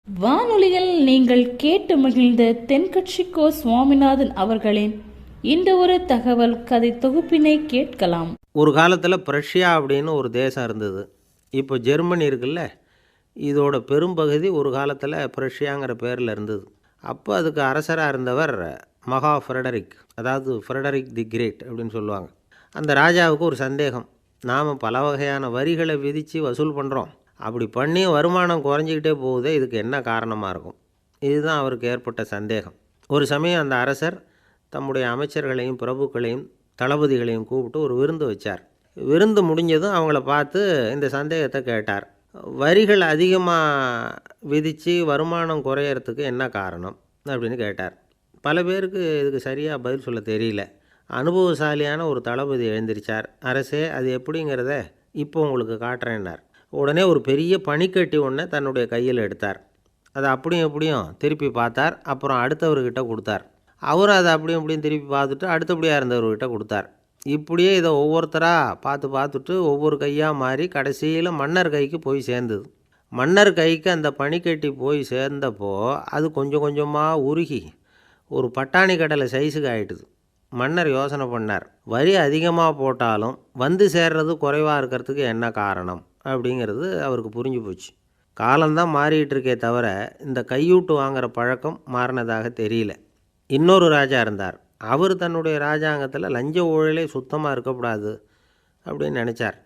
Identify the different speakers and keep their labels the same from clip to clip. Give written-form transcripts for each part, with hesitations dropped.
Speaker 1: வானொலியில் நீங்கள் கேட்டு மகிழ்ந்த தென்கட்சிக்கோ சுவாமிநாதன் அவர்களின் இந்த ஒரு தகவல் கதை தொகுப்பினை கேட்கலாம்.
Speaker 2: ஒரு காலத்தில் பிரஷ்யா அப்படின்னு ஒரு தேசம் இருந்தது. இப்போ ஜெர்மனி இருக்குல்ல, இதோட பெரும்பகுதி ஒரு காலத்தில் பிரஷ்யாங்கிற பேரில் இருந்தது. அப்போ அதுக்கு அரசராக இருந்தவர் மகா ஃப்ரெடரிக், அதாவது ஃப்ரெடரிக் தி கிரேட் அப்படின்னு சொல்லுவாங்க. அந்த ராஜாவுக்கு ஒரு சந்தேகம். நாம் பல வகையான வரிகளை விதித்து வசூல் பண்ணுறோம், அப்படி பண்ணி வருமானம் குறைஞ்சிக்கிட்டே போகுதே, இதுக்கு என்ன காரணமாக இருக்கும்? இதுதான் அவருக்கு ஏற்பட்ட சந்தேகம். ஒரு சமயம் அந்த அரசர் தம்முடைய அமைச்சர்களையும் பிரபுக்களையும் தளபதிகளையும் கூப்பிட்டு ஒரு விருந்து வச்சார். விருந்து முடிஞ்சதும் அவங்கள பார்த்து இந்த சந்தேகத்தை கேட்டார். வரிகள் அதிகமாக விதித்து வருமானம் குறையறதுக்கு என்ன காரணம் அப்படின்னு கேட்டார். பல பேருக்கு இதுக்கு சரியாக பதில் சொல்ல தெரியல. அனுபவசாலியான ஒரு தளபதி எழுந்திருச்சார். அரசே, அது எப்படிங்கிறத இப்போ உங்களுக்கு காட்டுறேன்னார். உடனே ஒரு பெரிய பனிக்கட்டி ஒன்றை தன்னுடைய கையில் எடுத்தார். அதை அப்படியும் எப்படியும் திருப்பி பார்த்தார். அப்புறம் அடுத்தவர்கிட்ட கொடுத்தார். அவரும் அதை அப்படியும் இப்படியும் திருப்பி பார்த்துட்டு அடுத்தபடியாக இருந்தவர்கிட்ட கொடுத்தார். இப்படியே இதை ஒவ்வொருத்தராக பார்த்துட்டு ஒவ்வொரு கையாக மாறி கடைசியில் மன்னர் கைக்கு போய் சேர்ந்தது. மன்னர் கைக்கு அந்த பனிக்கட்டி போய் சேர்ந்தப்போ அது கொஞ்சம் கொஞ்சமாக உருகி ஒரு பட்டாணி கடலை சைஸுக்கு ஆகிட்டுது. மன்னர் யோசனை பண்ணார், வரி அதிகமாக போட்டாலும் வந்து சேர்றது குறைவாக இருக்கிறதுக்கு என்ன காரணம் அப்படிங்கிறது அவருக்கு புரிஞ்சு போச்சு. காலம்தான் மாறிட்டு இருக்கே தவிர இந்த கையூட்டு வாங்குகிற பழக்கம் மாறினதாக தெரியல. இன்னொரு ராஜா இருந்தார். அவர் தன்னுடைய ராஜாங்கத்தில் லஞ்ச ஊழலே சுத்தமாக இருக்கக்கூடாது அப்படின்னு நினச்சார்.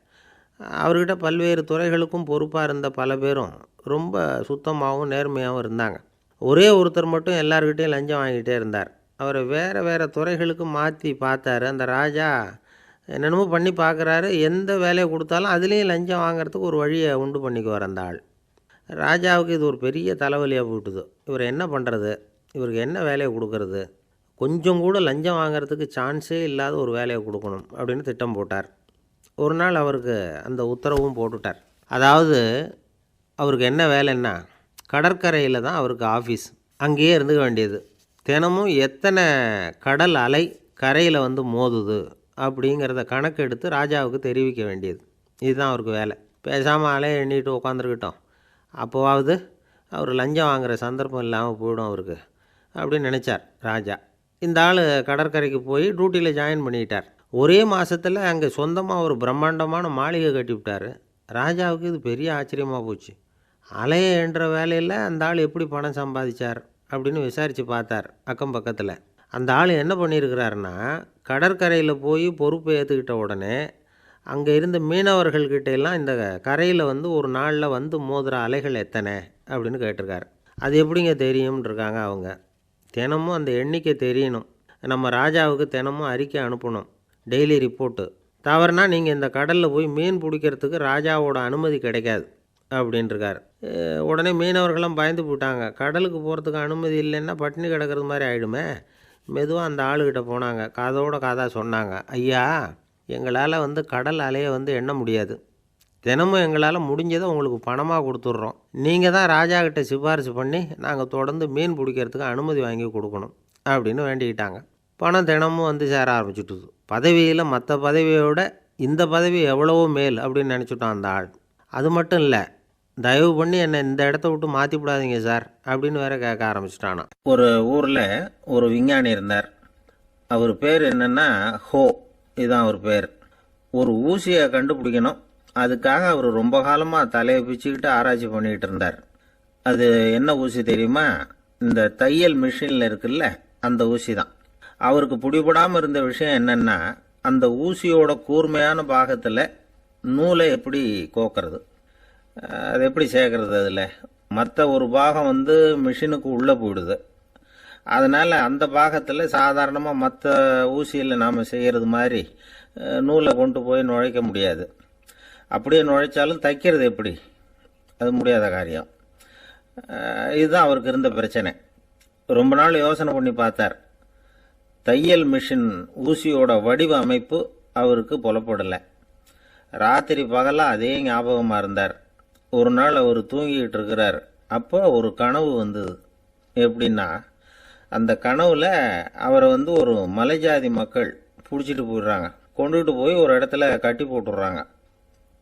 Speaker 2: அவர்கிட்ட பல்வேறு துறைகளுக்கும் பொறுப்பாக இருந்த பல பேரும் ரொம்ப சுத்தமாகவும் நேர்மையாகவும் இருந்தாங்க. ஒரே ஒருத்தர் மட்டும் எல்லார்கிட்டையும் லஞ்சம் வாங்கிட்டே இருந்தார். அவரை வேறு துறைகளுக்கு மாற்றி பார்த்தாரு. அந்த ராஜா என்னென்னமோ பண்ணி பார்க்குறாரு. எந்த வேலையை கொடுத்தாலும் அதுலேயும் லஞ்சம் வாங்கிறதுக்கு ஒரு வழியை உண்டு பண்ணிக்குவார் அந்த ஆள். ராஜாவுக்கு இது ஒரு பெரிய தலைவலியாக போட்டுது. இவர் என்ன பண்ணுறது, இவருக்கு என்ன வேலையை கொடுக்கறது, கொஞ்சம் கூட லஞ்சம் வாங்கிறதுக்கு சான்ஸே இல்லாத ஒரு வேலையை கொடுக்கணும் அப்படின்னு திட்டம் போட்டார். ஒரு நாள் அவருக்கு அந்த உத்தரவும் போட்டுட்டார். அதாவது அவருக்கு என்ன வேலைன்னா, கடற்கரையில் தான் அவருக்கு ஆஃபீஸ். அங்கேயே இருந்துக்க வேண்டியது. தினமும் எத்தனை கடல் அலை கரையில் வந்து மோதுது அப்படிங்கிறத கணக்கெடுத்து ராஜாவுக்கு தெரிவிக்க வேண்டியது. இதுதான் அவருக்கு வேலை. பேசாமல் அலையை எண்ணிட்டு உட்காந்துருக்கிட்டோம், அப்போவாவது அவர் லஞ்சம் வாங்குகிற சந்தர்ப்பம் இல்லாமல் போயிடும் அவருக்கு அப்படின்னு நினச்சார் ராஜா. இந்த ஆள் கடற்கரைக்கு போய் டியூட்டியில் ஜாயின் பண்ணிக்கிட்டார். ஒரே மாதத்தில் அங்கே சொந்தமாக ஒரு பிரம்மாண்டமான மாளிகை கட்டி விட்டார். ராஜாவுக்கு இது பெரிய ஆச்சரியமாக போச்சு. அலையை என்ற வேலையில் அந்த ஆள் எப்படி பணம் சம்பாதிச்சார் அப்படின்னு விசாரித்து பார்த்தார் அக்கம் பக்கத்தில். அந்த ஆள் என்ன பண்ணியிருக்கிறாருன்னா, கடற்கரையில் போய் பொறுப்பை ஏற்றுக்கிட்ட உடனே அங்கே இருந்த மீனவர்கள்கிட்ட எல்லாம் இந்த கரையில் வந்து ஒரு நாளில் வந்து மோதுகிற அலைகள் எத்தனை அப்படின்னு கேட்டிருக்காரு. அது எப்படிங்க தெரியும்னு இருக்காங்க அவங்க. தினமும் அந்த எண்ணிக்கை தெரியணும். நம்ம ராஜாவுக்கு தினமும் அறிக்கை அனுப்பணும், டெய்லி ரிப்போர்ட்டு. தவறுனா நீங்கள் இந்த கடலில் போய் மீன் பிடிக்கிறதுக்கு ராஜாவோட அனுமதி கிடைக்காது அப்படின்ட்டுருக்கார். உடனே மீனவர்களும் பயந்து போட்டாங்க. கடலுக்கு போகிறதுக்கு அனுமதி இல்லைன்னா பட்டினி கிடக்கிறது மாதிரி ஆகிடுமே. மெதுவாக அந்த ஆளுக்கிட்ட போனாங்க. காதோட காதாக சொன்னாங்க, ஐயா, எங்களால் வந்து கடல் அலையை வந்து எண்ண முடியாது. தினமும் எங்களால் முடிஞ்சதை உங்களுக்கு பணமாக கொடுத்துட்றோம். நீங்கள் தான் ராஜா கிட்ட சிபாரிசு பண்ணி நாங்கள் தொடர்ந்து மீன் பிடிக்கிறதுக்கு அனுமதி வாங்கி கொடுக்கணும் அப்படின்னு வேண்டிக்கிட்டாங்க. பணம் தினமும் வந்து சேர ஆரம்பிச்சுட்டுது. பதவியில் மற்ற பதவியோட இந்த பதவி எவ்வளவோ மேல் அப்படின்னு நினச்சிட்டான் அந்த ஆள். அது மட்டும் இல்லை, தயவு பண்ணி என்னை இந்த இடத்த விட்டு மாற்றி விடாதீங்க சார் அப்படின்னு வேற கேட்க ஆரம்பிச்சிட்டானா. ஒரு ஊரில் ஒரு விஞ்ஞானி இருந்தார். அவர் பேர் என்னென்னா ஹோ, இதுதான் அவர் பேர். ஒரு ஊசியை கண்டுபிடிக்கணும். அதுக்காக அவர் ரொம்ப காலமாக தலையை பிச்சுக்கிட்டு ஆராய்ச்சி பண்ணிக்கிட்டு இருந்தார். அது என்ன ஊசி தெரியுமா? இந்த தையல் மிஷினில் இருக்குல்ல, அந்த ஊசி தான். அவருக்கு பிடிபடாமல் இருந்த விஷயம் என்னென்னா, அந்த ஊசியோட கூர்மையான பாகத்தில் நூலை எப்படி கோக்கிறது, அது எப்படி சேர்க்கறது. அதில் மற்ற ஒரு பாகம் வந்து மிஷினுக்கு உள்ளே போயிடுது. அதனால் அந்த பாகத்தில் சாதாரணமாக மற்ற ஊசியில் நாம் செய்கிறது மாதிரி நூலை கொண்டு போய் நுழைக்க முடியாது. அப்படியே நுழைச்சாலும் தைக்கிறது எப்படி, அது முடியாத காரியம். இதுதான் அவருக்கு இருந்த பிரச்சனை. ரொம்ப நாள் யோசனை பண்ணி பார்த்தார். தையல் மிஷின் ஊசியோட வடிவ அமைப்பு அவருக்கு புலப்படலை. ராத்திரி பகலாக அதே ஞாபகமாக இருந்தார். ஒரு நாள் அவர் தூங்கிக்கிட்டு இருக்கிறார். அப்போ ஒரு கனவு வந்தது. எப்படின்னா, அந்த கனவுல அவரை வந்து ஒரு மலைஜாதி மக்கள் பிடிச்சிட்டு போயிடுறாங்க. கொண்டுகிட்டு போய் ஒரு இடத்துல கட்டி போட்டுடுறாங்க.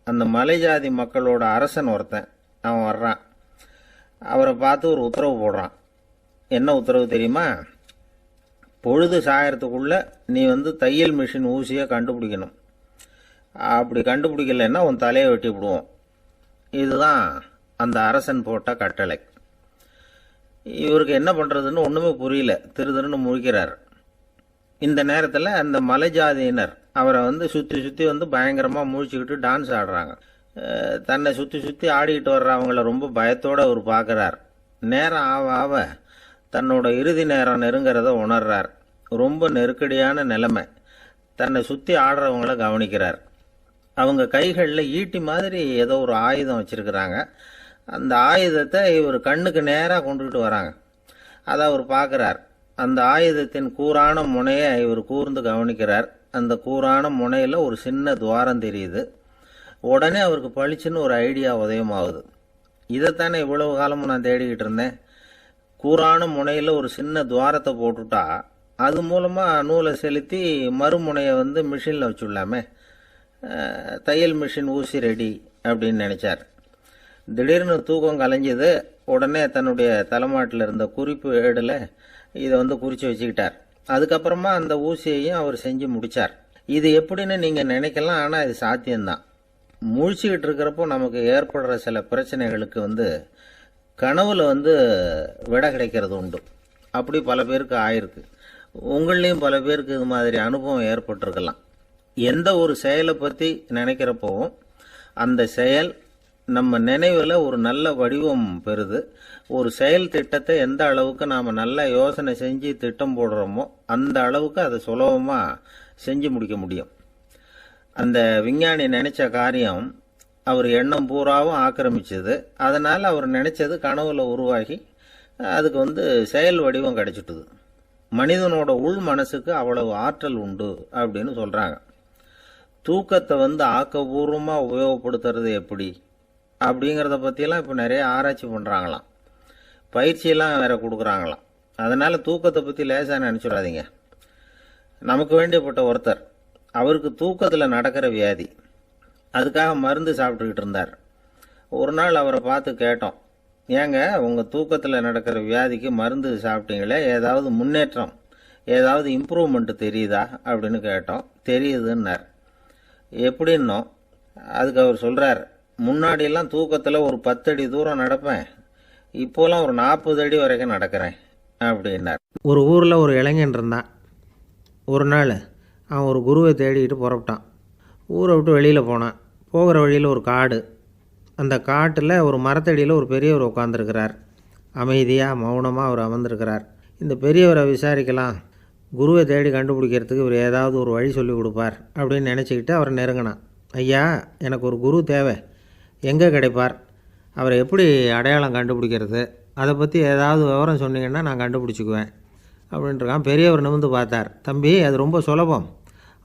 Speaker 2: அந்த மலைஜாதி மக்களோட அரசன் ஒருத்தன் அவன் வர்றான். அவரை பார்த்து ஒரு உத்தரவு போடுறான். என்ன உத்தரவு தெரியுமா? பொழுது சாயறதுக்குள்ளே நீ தையல் மிஷின் ஊசியை கண்டுபிடிக்கணும். அப்படி கண்டுபிடிக்கலைன்னா உன் தலையை வெட்டி விடுவோம். இதுதான் அந்த அரசன் போட்ட கட்டளை. இவருக்கு என்ன பண்ணுறதுன்னு ஒன்றுமே புரியல, திருன்னு முழிக்கிறார். இந்த நேரத்தில் அந்த மலைஜாதியினர் அவரை சுற்றி சுற்றி பயங்கரமாக முழிச்சுக்கிட்டு டான்ஸ் ஆடுறாங்க. தன்னை சுற்றி சுற்றி ஆடிக்கிட்டு வர்றவங்கள ரொம்ப பயத்தோடு அவர் பார்க்குறார். நேரம் ஆவ ஆவ தன்னோட இறுதி நேரம் நெருங்கிறத உணர்றார். ரொம்ப நெருக்கடியான நிலைமை. தன்னை சுற்றி ஆடுறவங்கள கவனிக்கிறார். அவங்க கைகளில் ஈட்டி மாதிரி ஏதோ ஒரு ஆயுதம் வச்சுருக்கிறாங்க. அந்த ஆயுதத்தை இவர் கண்ணுக்கு நேராக கொண்டுகிட்டு வராங்க. அதை அவர் பார்க்குறார். அந்த ஆயுதத்தின் கூரான முனையை இவர் கூர்ந்து கவனிக்கிறார். அந்த கூரான முனையில் ஒரு சின்ன துவாரம் தெரியுது. உடனே அவருக்கு பளிச்சுன்னு ஒரு ஐடியா உதயமாகுது. இதைத்தானே இவ்வளவு காலமும் நான் தேடிக்கிட்டு இருந்தேன். கூரான முனையில் ஒரு சின்ன துவாரத்தை போட்டுட்டா அது மூலமாக நூலை செலுத்தி மறுமுனையை மிஷினில் வச்சுடலாமே. தையல் மிஷின் ஊசி ரெடி அப்படின்னு நினச்சார். திடீர்னு தூக்கம் கலைஞ்சது. உடனே தன்னுடைய தலைமாட்டில் இருந்த குறிப்பு ஏடில் இதை குறித்து வச்சுக்கிட்டார். அதுக்கப்புறமா அந்த ஊசியையும் அவர் செஞ்சு முடித்தார். இது எப்படின்னு நீங்கள் நினைக்கலாம், ஆனால் இது சாத்தியம்தான். முழிச்சுக்கிட்டு இருக்கிறப்போ நமக்கு ஏற்படுற சில பிரச்சனைகளுக்கு கனவுல விடை கிடைக்கிறது உண்டு. அப்படி பல பேருக்கு ஆயிருக்கு. உங்களையும் பல பேருக்கு இது மாதிரி அனுபவம் ஏற்பட்டிருக்கலாம். எந்த ஒரு செயலை பற்றி நினைக்கிறப்போவும் அந்த செயல் நம்ம நினைவில் ஒரு நல்ல வடிவம் பெறுது. ஒரு செயல் திட்டத்தை எந்த அளவுக்கு நாம் நல்லா யோசனை செஞ்சு திட்டம் போடுறோமோ அந்த அளவுக்கு அதை சுலபமாக செஞ்சு முடிக்க முடியும். அந்த விஞ்ஞானி நினைச்ச காரியம் அவர் எண்ணம் பூராவும் ஆக்கிரமிச்சது. அதனால் அவர் நினைச்சது கனவுல உருவாகி அதுக்கு செயல் வடிவம் கிடைச்சிட்டுது. மனிதனோட உள் மனசுக்கு அவ்வளவு ஆற்றல் உண்டு அப்படின்னு சொல்கிறாங்க. தூக்கத்தை ஆக்கபூர்வமாக உபயோகப்படுத்துறது எப்படி அப்படிங்கிறத பற்றியெல்லாம் இப்போ நிறைய ஆராய்ச்சி பண்ணுறாங்களாம். பயிற்சியெல்லாம் வேற கொடுக்குறாங்களாம். அதனால் தூக்கத்தை பற்றி லேசாக நினச்சிடாதீங்க. நமக்கு வேண்டியப்பட்ட ஒருத்தர், அவருக்கு தூக்கத்தில் நடக்கிற வியாதி, அதுக்காக மருந்து சாப்பிட்டுக்கிட்டு இருந்தார். ஒரு நாள் அவரை பார்த்து கேட்டோம், ஏங்க உங்கள் தூக்கத்தில் நடக்கிற வியாதிக்கு மருந்து சாப்பிட்டீங்களே, ஏதாவது முன்னேற்றம், ஏதாவது இம்ப்ரூவ்மெண்ட்டு தெரியுதா அப்படின்னு கேட்டோம். தெரியுதுன்னார். எப்படின்னோம்? அதுக்கு அவர் சொல்கிறார், முன்னாடியெல்லாம் தூக்கத்தில் ஒரு 10 அடி தூரம் நடப்பேன், இப்போலாம் ஒரு 40 அடி வரைக்கும் நடக்கிறேன் அப்படின்னார். ஒரு ஊரில் ஒரு இளைஞன் இருந்தான். ஒரு நாள் அவன் ஒரு குருவை தேடிக்கிட்டு புறப்பட்டான். ஊரை விட்டு வெளியில் போனான். போகிற வழியில் ஒரு காடு. அந்த காட்டில் ஒரு மரத்தடியில் ஒரு பெரியவர் உட்காந்துருக்கிறார். அமைதியாக மௌனமாக அவர் அமர்ந்திருக்கிறார். இந்த பெரியவரை விசாரிக்கலாம், குருவை தேடி கண்டுபிடிக்கிறதுக்கு இவர் ஏதாவது ஒரு வழி சொல்லி கொடுப்பார் அப்படின்னு நினச்சிக்கிட்டு அவரை நெருங்கினான். ஐயா, எனக்கு ஒரு குரு தேவை, எங்கே கிடைப்பார், அவரை எப்படி அடையாளம் கண்டுபிடிக்கிறது, அதை பற்றி ஏதாவது விவரம் சொன்னீங்கன்னா நான் கண்டுபிடிச்சிக்குவேன் அப்படின்ட்டுருக்கான். பெரியவர் நிமிர்ந்து பார்த்தார். தம்பி, அது ரொம்ப சுலபம்.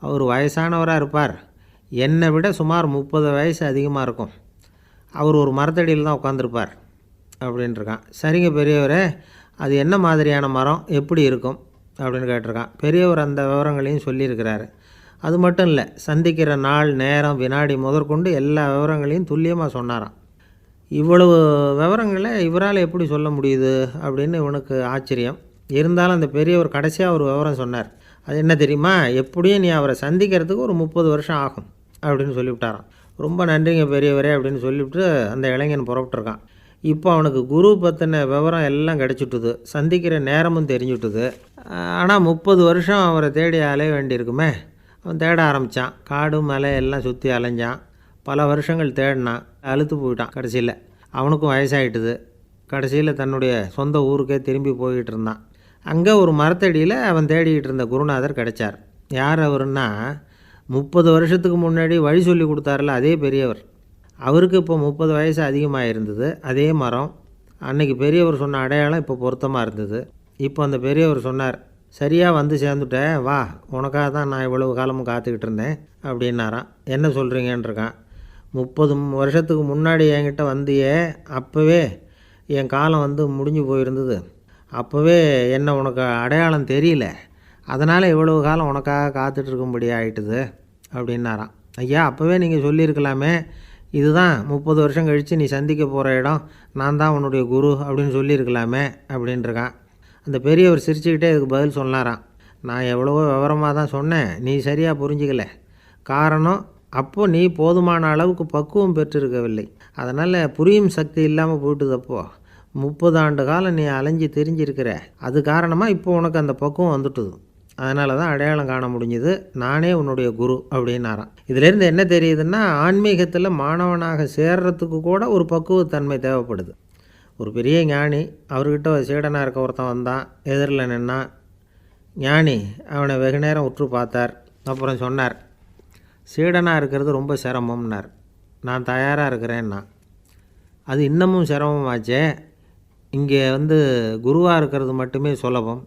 Speaker 2: அவர் வயசானவராக இருப்பார், என்னை விட சுமார் 30 வயசு அதிகமாக இருக்கும். அவர் ஒரு மரத்தடியில் தான் உட்காந்துருப்பார் அப்படின்ட்டுருக்கான். சரிங்க பெரியவரே, அது என்ன மாதிரியான மரம், எப்படி இருக்கும் அப்படின்னு கேட்டிருக்கான். பெரியவர் அந்த விவரங்களையும் சொல்லியிருக்கிறாரு. அது மட்டும் இல்லை, சந்திக்கிற நாள், நேரம், வினாடி முதற்கொண்டு எல்லா விவரங்களையும் துல்லியமாக சொன்னாராம். இவ்வளவு விவரங்களை இவரால் எப்படி சொல்ல முடியுது அப்படின்னு இவனுக்கு ஆச்சரியம். இருந்தாலும் அந்த பெரியவர் கடைசியாக ஒரு விவரம் சொன்னார். அது என்ன தெரியுமா, எப்படியும் நீ அவரை சந்திக்கிறதுக்கு ஒரு 30 வருஷம் ஆகும் அப்படின்னு சொல்லிவிட்டாராம். ரொம்ப நன்றிங்க பெரியவரே அப்படின்னு சொல்லிவிட்டு அந்த இளைஞன் புறப்பட்டுருக்கான். இப்போ அவனுக்கு குரு பற்றின விவரம் எல்லாம் கிடச்சிட்டுது, சந்திக்கிற நேரமும் தெரிஞ்சுட்டுது. ஆனால் 30 வருஷம் அவரை தேடி அலைய வேண்டியிருக்குமே. அவன் தேட ஆரம்பித்தான். காடு மலை எல்லாம் சுற்றி அலைஞ்சான். பல வருஷங்கள் தேடினான். அழுத்து போயிட்டான். கடைசியில் அவனுக்கும் வயசாகிட்டுது. கடைசியில் தன்னுடைய சொந்த ஊருக்கே திரும்பி போய்கிட்டு இருந்தான். அங்கே ஒரு மரத்தடியில் அவன் தேடிக்கிட்டு இருந்த குருநாதர் கிடைச்சார். யார் அவருன்னா, 30 வருஷத்துக்கு முன்னாடி வழி சொல்லி கொடுத்தாரில்ல அதே பெரியவர். அவருக்கு இப்போ 30 வயசு அதிகமாக இருந்தது. அதே மரம். அன்னைக்கு பெரியவர் சொன்ன அடையாளம் இப்போ பொருத்தமாக இருந்தது. இப்போ அந்த பெரியவர் சொன்னார், சரியாக வந்து சேர்ந்துட்டேன், வா, உனக்காக தான் நான் இவ்வளவு காலமும் காத்துக்கிட்டு இருந்தேன் அப்படின்னாராம். என்ன சொல்கிறீங்கன்றிருக்கான். 30 வருஷத்துக்கு முன்னாடி என்கிட்ட வந்தியே, அப்போவே என் காலம் முடிஞ்சு போயிருந்தது. அப்போவே என்ன உனக்கு அடையாளம் தெரியல, அதனால் இவ்வளவு காலம் உனக்காக காத்துட்ருக்கும்படி ஆகிட்டுது அப்படின்னாராம். ஐயா, அப்போவே நீங்கள் சொல்லியிருக்கலாமே, இதுதான் 30 வருஷம் கழித்து நீ சந்திக்க போகிற இடம், நான் தான் உன்னுடைய குரு அப்படின்னு சொல்லியிருக்கலாமே அப்படின்ட்டுருக்கான். அந்த பெரியவர் சிரிச்சுக்கிட்டே இதுக்கு பதில் சொன்னாராம், நான் எவ்வளவோ விவரமாக தான் சொன்னேன், நீ சரியாக புரிஞ்சிக்கல. காரணம், அப்போ நீ போதுமான அளவுக்கு பக்குவம் பெற்றிருக்கவில்லை. அதனால் புரியும் சக்தி இல்லாமல் போயிட்டுதப்போ 30 ஆண்டு காலம் நீ அலைஞ்சி தெரிஞ்சிருக்கிற. அது காரணமாக இப்போ உனக்கு அந்த பக்குவம் வந்துட்டுது. அதனால தான் அடையாளம் காண முடிஞ்சுது, நானே உன்னுடைய குரு அப்படின்னாராம். இதிலேருந்து என்ன தெரியுதுன்னா, ஆன்மீகத்தில் மாணவனாக சேர்றதுக்கு கூட ஒரு பக்குவத்தன்மை தேவைப்படுது. ஒரு பெரிய ஞானி, அவர்கிட்ட சீடனாக இருக்க ஒருத்தன் வந்தான், எதிரில் நின்னான். ஞானி அவனை வெகு நேரம் உற்று பார்த்தார். அப்புறம் சொன்னார், சீடனாக இருக்கிறது ரொம்ப சிரமம்னார். நான் தயாராக இருக்கிறேன்னா. அது இன்னமும் சிரமமாச்சே, இங்கே குருவாக இருக்கிறது மட்டுமே சுலபம்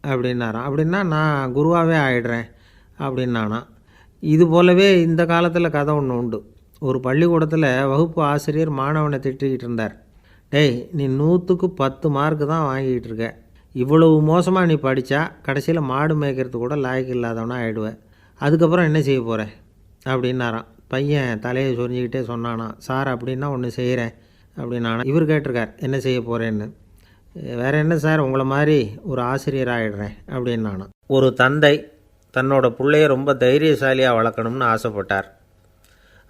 Speaker 2: அப்படின்னாராம். அப்படின்னா நான் குருவாகவே ஆகிடுறேன் அப்படின்னானா. இது போலவே இந்த காலத்தில் கதை ஒன்று உண்டு. ஒரு பள்ளிக்கூடத்தில் வகுப்பு ஆசிரியர் மாணவனை திட்டிக்கிட்டு இருந்தார். டேய், நீ 100க்கு 10 மார்க்கு தான் வாங்கிக்கிட்டு இருக்க. இவ்வளவு மோசமாக நீ படித்தா கடைசியில் மாடு மேய்க்கிறது கூட லாய்க்கு இல்லாதவனா ஆகிடுவேன். அதுக்கப்புறம் என்ன செய்ய போகிறேன் அப்படின்னாராம். பையன் தலையை சொரிஞ்சிக்கிட்டே சொன்னானா, சார் அப்படின்னா ஒன்று செய்கிறேன் அப்படின்னானா. இவர் கேட்டிருக்கார், என்ன செய்ய போகிறேன்னு. வேறு என்ன சார், உங்களை மாதிரி ஒரு ஆசிரியர் ஆகிடுறேன் அப்படின்னானா. ஒரு தந்தை தன்னோட பிள்ளைய ரொம்ப தைரியசாலியாக வளர்க்கணும்னு ஆசைப்பட்டார்.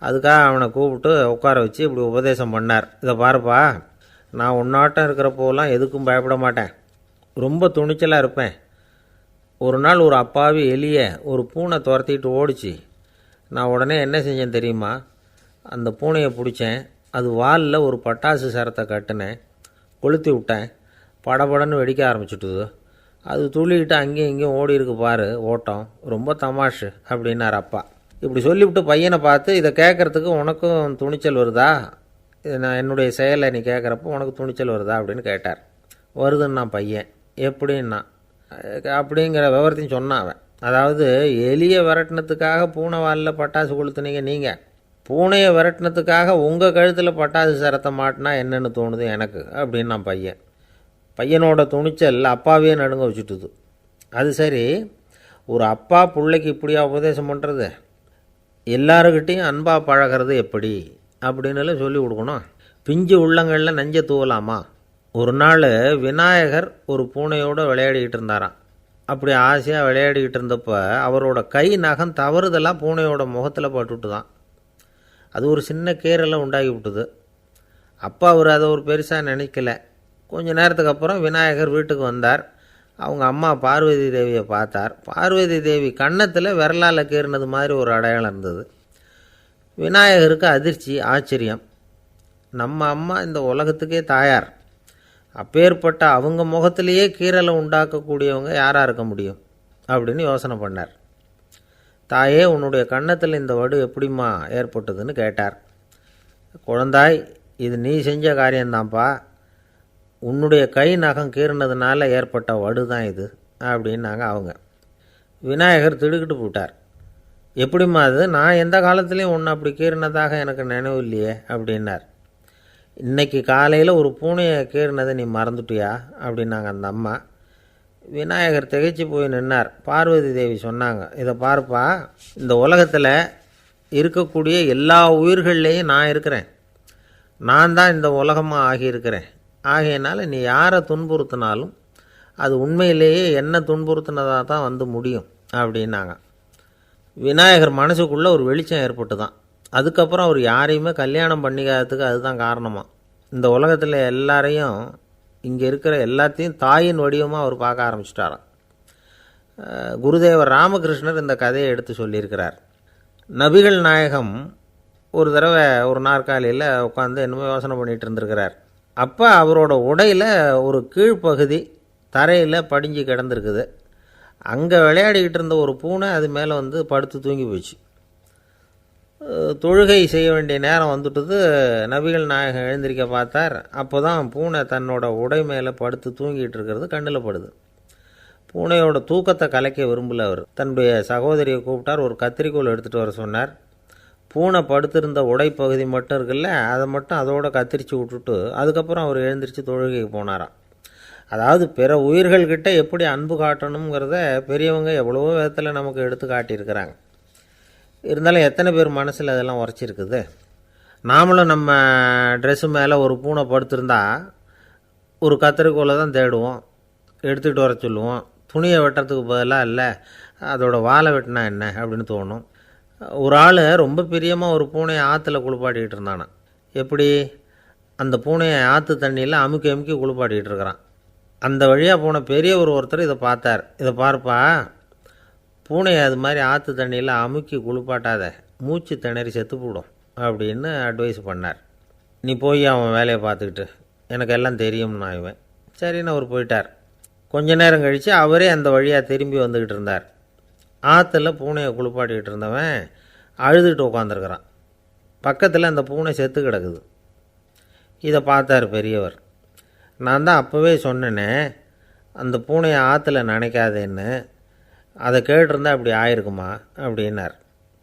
Speaker 2: அதுக்காக அவனை கூப்பிட்டு உட்கார வச்சு இப்படி உபதேசம் பண்ணார். இதை பாருப்பா, நான் உன்னாட்டம் இருக்கிறப்போலாம் எதுக்கும் பயப்பட மாட்டேன், ரொம்ப துணிச்சலாக இருப்பேன். ஒரு நாள் ஒரு அப்பாவி எலியை ஒரு பூனை துரத்திட்டு ஓடிச்சு. நான் உடனே என்ன செஞ்சேன் தெரியுமா? அந்த பூனையை பிடிச்சேன், அது வாலில் ஒரு பட்டாசு சரத்தை கட்டினேன், கொளுத்தி விட்டேன். படபடன்னு வெடிக்க ஆரம்பிச்சுட்டுது. அது துள்ளிக்கிட்டு அங்கேயும் இங்கேயும் ஓடி இருக்கு பாரு ஓட்டம், ரொம்ப தமாஷு அப்படின்னார் அப்பா. இப்படி சொல்லிவிட்டு பையனை பார்த்து, இதை கேட்குறதுக்கு உனக்கும் துணிச்சல் வருதா? நான் என்னுடைய செயலை நீ கேட்குறப்போ உனக்கு துணிச்சல் வருதா அப்படின்னு கேட்டார். வருதுன்னா பையன். எப்படின்னா அப்படிங்கிற விவரத்தையும் சொன்னான் அவன். அதாவது, எலியை விரட்டினத்துக்காக பூனை வாலில் பட்டாசு கொளுத்துனீங்க நீங்கள், பூனையை விரட்டினத்துக்காக உங்கள் கழுத்தில் பட்டாசு சரத்தை மாட்டினா என்னென்னு தோணுது எனக்கு அப்படின்னா பையன். பையனோட துணிச்சல் அப்பாவே நடுங்க வச்சுட்டுது. அது சரி, ஒரு அப்பா பிள்ளைக்கு இப்படியா உபதேசம் பண்ணுறது? எல்லாருக்கிட்டையும் அன்பாக பழகிறது எப்படி அப்படின்னு சொல்லி கொடுக்கணும். பிஞ்சு உள்ளங்களில் நஞ்சை தூவலாமா? ஒரு நாள் விநாயகர் ஒரு பூனையோடு விளையாடிக்கிட்டு இருந்தாராம். அப்படி ஆசையாக விளையாடிக்கிட்டு இருந்தப்போ அவரோட கை நகம் தவறுதெல்லாம் பூனையோட முகத்தில் பட்டுட்டு தான். அது ஒரு சின்ன கீறலை உண்டாகி விட்டுது. அப்பா அவர் அதை ஒரு பெருசாக நினைக்கல. கொஞ்ச நேரத்துக்கு அப்புறம் விநாயகர் வீட்டுக்கு வந்தார். அவங்க அம்மா பார்வதி தேவியை பார்த்தார். பார்வதி தேவி கன்னத்தில் விரலால் கீறினது மாதிரி ஒரு அடையாளம் இருந்தது. விநாயகருக்கு அதிர்ச்சி, ஆச்சரியம். நம்ம அம்மா இந்த உலகத்துக்கே தாயார், அப்பேற்பட்ட அவங்க முகத்திலேயே கீறலை உண்டாக்கக்கூடியவங்க யாராக இருக்க முடியும் அப்படின்னு யோசனை பண்ணார். தாயே, உன்னுடைய கன்னத்தில் இந்த வடு எப்படிம்மா ஏற்பட்டதுன்னு கேட்டார். குழந்தாய், இது நீ செஞ்ச காரியம்தான்ப்பா, உன்னுடைய கை நகம் கீறினதுனால ஏற்பட்ட வடு தான் இது அப்படின்னாங்க அவங்க. விநாயகர் திடுக்கிட்டு போட்டார். எப்படிம்மா அது? நான் எந்த காலத்துலேயும் ஒன்று அப்படி கீறினதாக எனக்கு நினைவு இல்லையே அப்படின்னார். இன்றைக்கி காலையில் ஒரு பூனையை கீறினதை நீ மறந்துட்டியா அப்படின்னாங்க அந்த அம்மா. விநாயகர் திகைச்சு போய் நின்னார். பார்வதி தேவி சொன்னாங்க, இதை பார்ப்பா, இந்த உலகத்தில் இருக்கக்கூடிய எல்லா உயிர்கள்லேயும் நான் இருக்கிறேன், நான் தான் இந்த உலகமாக ஆகியிருக்கிறேன். ஆகையினால நீ யாரை துன்புறுத்தினாலும் அது உண்மையிலேயே என்ன துன்புறுத்தினதாக தான் முடியும் அப்படின்னாங்க. விநாயகர் மனசுக்குள்ளே ஒரு வெளிச்சம் ஏற்பட்டு தான். அதுக்கப்புறம் அவர் யாரையுமே கல்யாணம் பண்ணிக்காததுக்கு அதுதான் காரணமாக. இந்த உலகத்தில் எல்லாரையும், இங்கே இருக்கிற எல்லாத்தையும் தாயின் வடிவமாக அவர் பார்க்க ஆரம்பிச்சிட்டாராம். குருதேவர் ராமகிருஷ்ணர் இந்த கதையை எடுத்து சொல்லியிருக்கிறார். நபிகள் நாயகம் ஒரு தடவை ஒரு நாற்காலியில் உட்காந்து என்னமோ யோசனை பண்ணிகிட்டு இருந்திருக்கிறார். அப்போ அவரோட உடையில் ஒரு கீழ்ப்பகுதி தரையில் படிஞ்சு கிடந்திருக்குது. அங்கே விளையாடிக்கிட்டு இருந்த ஒரு பூனை அது மேலே படுத்து தூங்கி போச்சு. தொழுகை செய்ய வேண்டிய நேரம் வந்துட்டுது. நபிகள் நாயகம் எழுந்திருக்க பார்த்தார். அப்போ தான் பூனை தன்னோட உடை மேலே படுத்து தூங்கிட்டு இருக்கிறது கண்ணில் படுது. பூனையோட தூக்கத்தை கலைக்க விரும்பல அவர். தன்னுடைய சகோதரியை கூப்பிட்டார். ஒரு கத்திரிக்கோள் எடுத்துகிட்டு வர சொன்னார். பூனை படுத்திருந்த உடைப்பகுதி மட்டும் இருக்குல்ல, அதை மட்டும் அதோடு கத்திரிச்சு விட்டுட்டு அதுக்கப்புறம் அவர் எழுந்திரிச்சு தொழுகைக்கு போனாராம். அதாவது பிற உயிர்கள்கிட்ட எப்படி அன்பு காட்டணுங்கிறத பெரியவங்க எவ்வளவோ விதத்தில் நமக்கு எடுத்து காட்டியிருக்கிறாங்க. இருந்தாலும் எத்தனை பேர் மனசில் அதெல்லாம் உரைச்சிருக்குது? நாமளும் நம்ம ட்ரெஸ்ஸு மேலே ஒரு பூனை படுத்திருந்தா ஒரு கத்தரிக்கோலை தான் தேடுவோம், எடுத்துக்கிட்டு வர சொல்லுவோம். துணியை வெட்டுறதுக்கு பதிலாக இல்லை அதோட வாழை வெட்டினா என்ன அப்படின்னு தோணும். ஒரு ஆள் ரொம்ப பிரியமாக ஒரு பூனையை ஆற்றுல குளிப்பாட்டிக்கிட்டு இருந்தானா. எப்படி? அந்த பூனையை ஆற்று தண்ணியில் அமுக்கி அமுக்கி குளிப்பாட்டிக்கிட்டு இருக்கிறான். அந்த வழியாக போன பெரியவர் ஒருத்தர் இதை பார்த்தார். இதை பார்ப்பா, பூனையை அது மாதிரி ஆற்று தண்ணியில் அமுக்கி குளிப்பாட்டாத, மூச்சு திணறி செத்து போடும் அப்படின்னு அட்வைஸ் பண்ணார். நீ போய் அவன் வேலையை பார்த்துக்கிட்டு, எனக்கு எல்லாம் தெரியும்னா இவன். சரின்னு அவர் போயிட்டார். கொஞ்ச நேரம் கழித்து அவரே அந்த வழியாக திரும்பி வந்துக்கிட்டு இருந்தார். ஆற்றுல பூனையை குளிப்பாட்டிக்கிட்டு இருந்தவன் அழுதுகிட்டு உட்காந்துருக்கிறான். பக்கத்தில் அந்த பூனை செத்து கிடக்குது. இதை பார்த்தார் பெரியவர். நான் தான் அப்போவே சொன்னேனே அந்த பூனையை ஆற்றுல நினைக்காதேன்னு, அதை கேட்டிருந்தா அப்படி ஆயிருக்குமா அப்படின்னார்.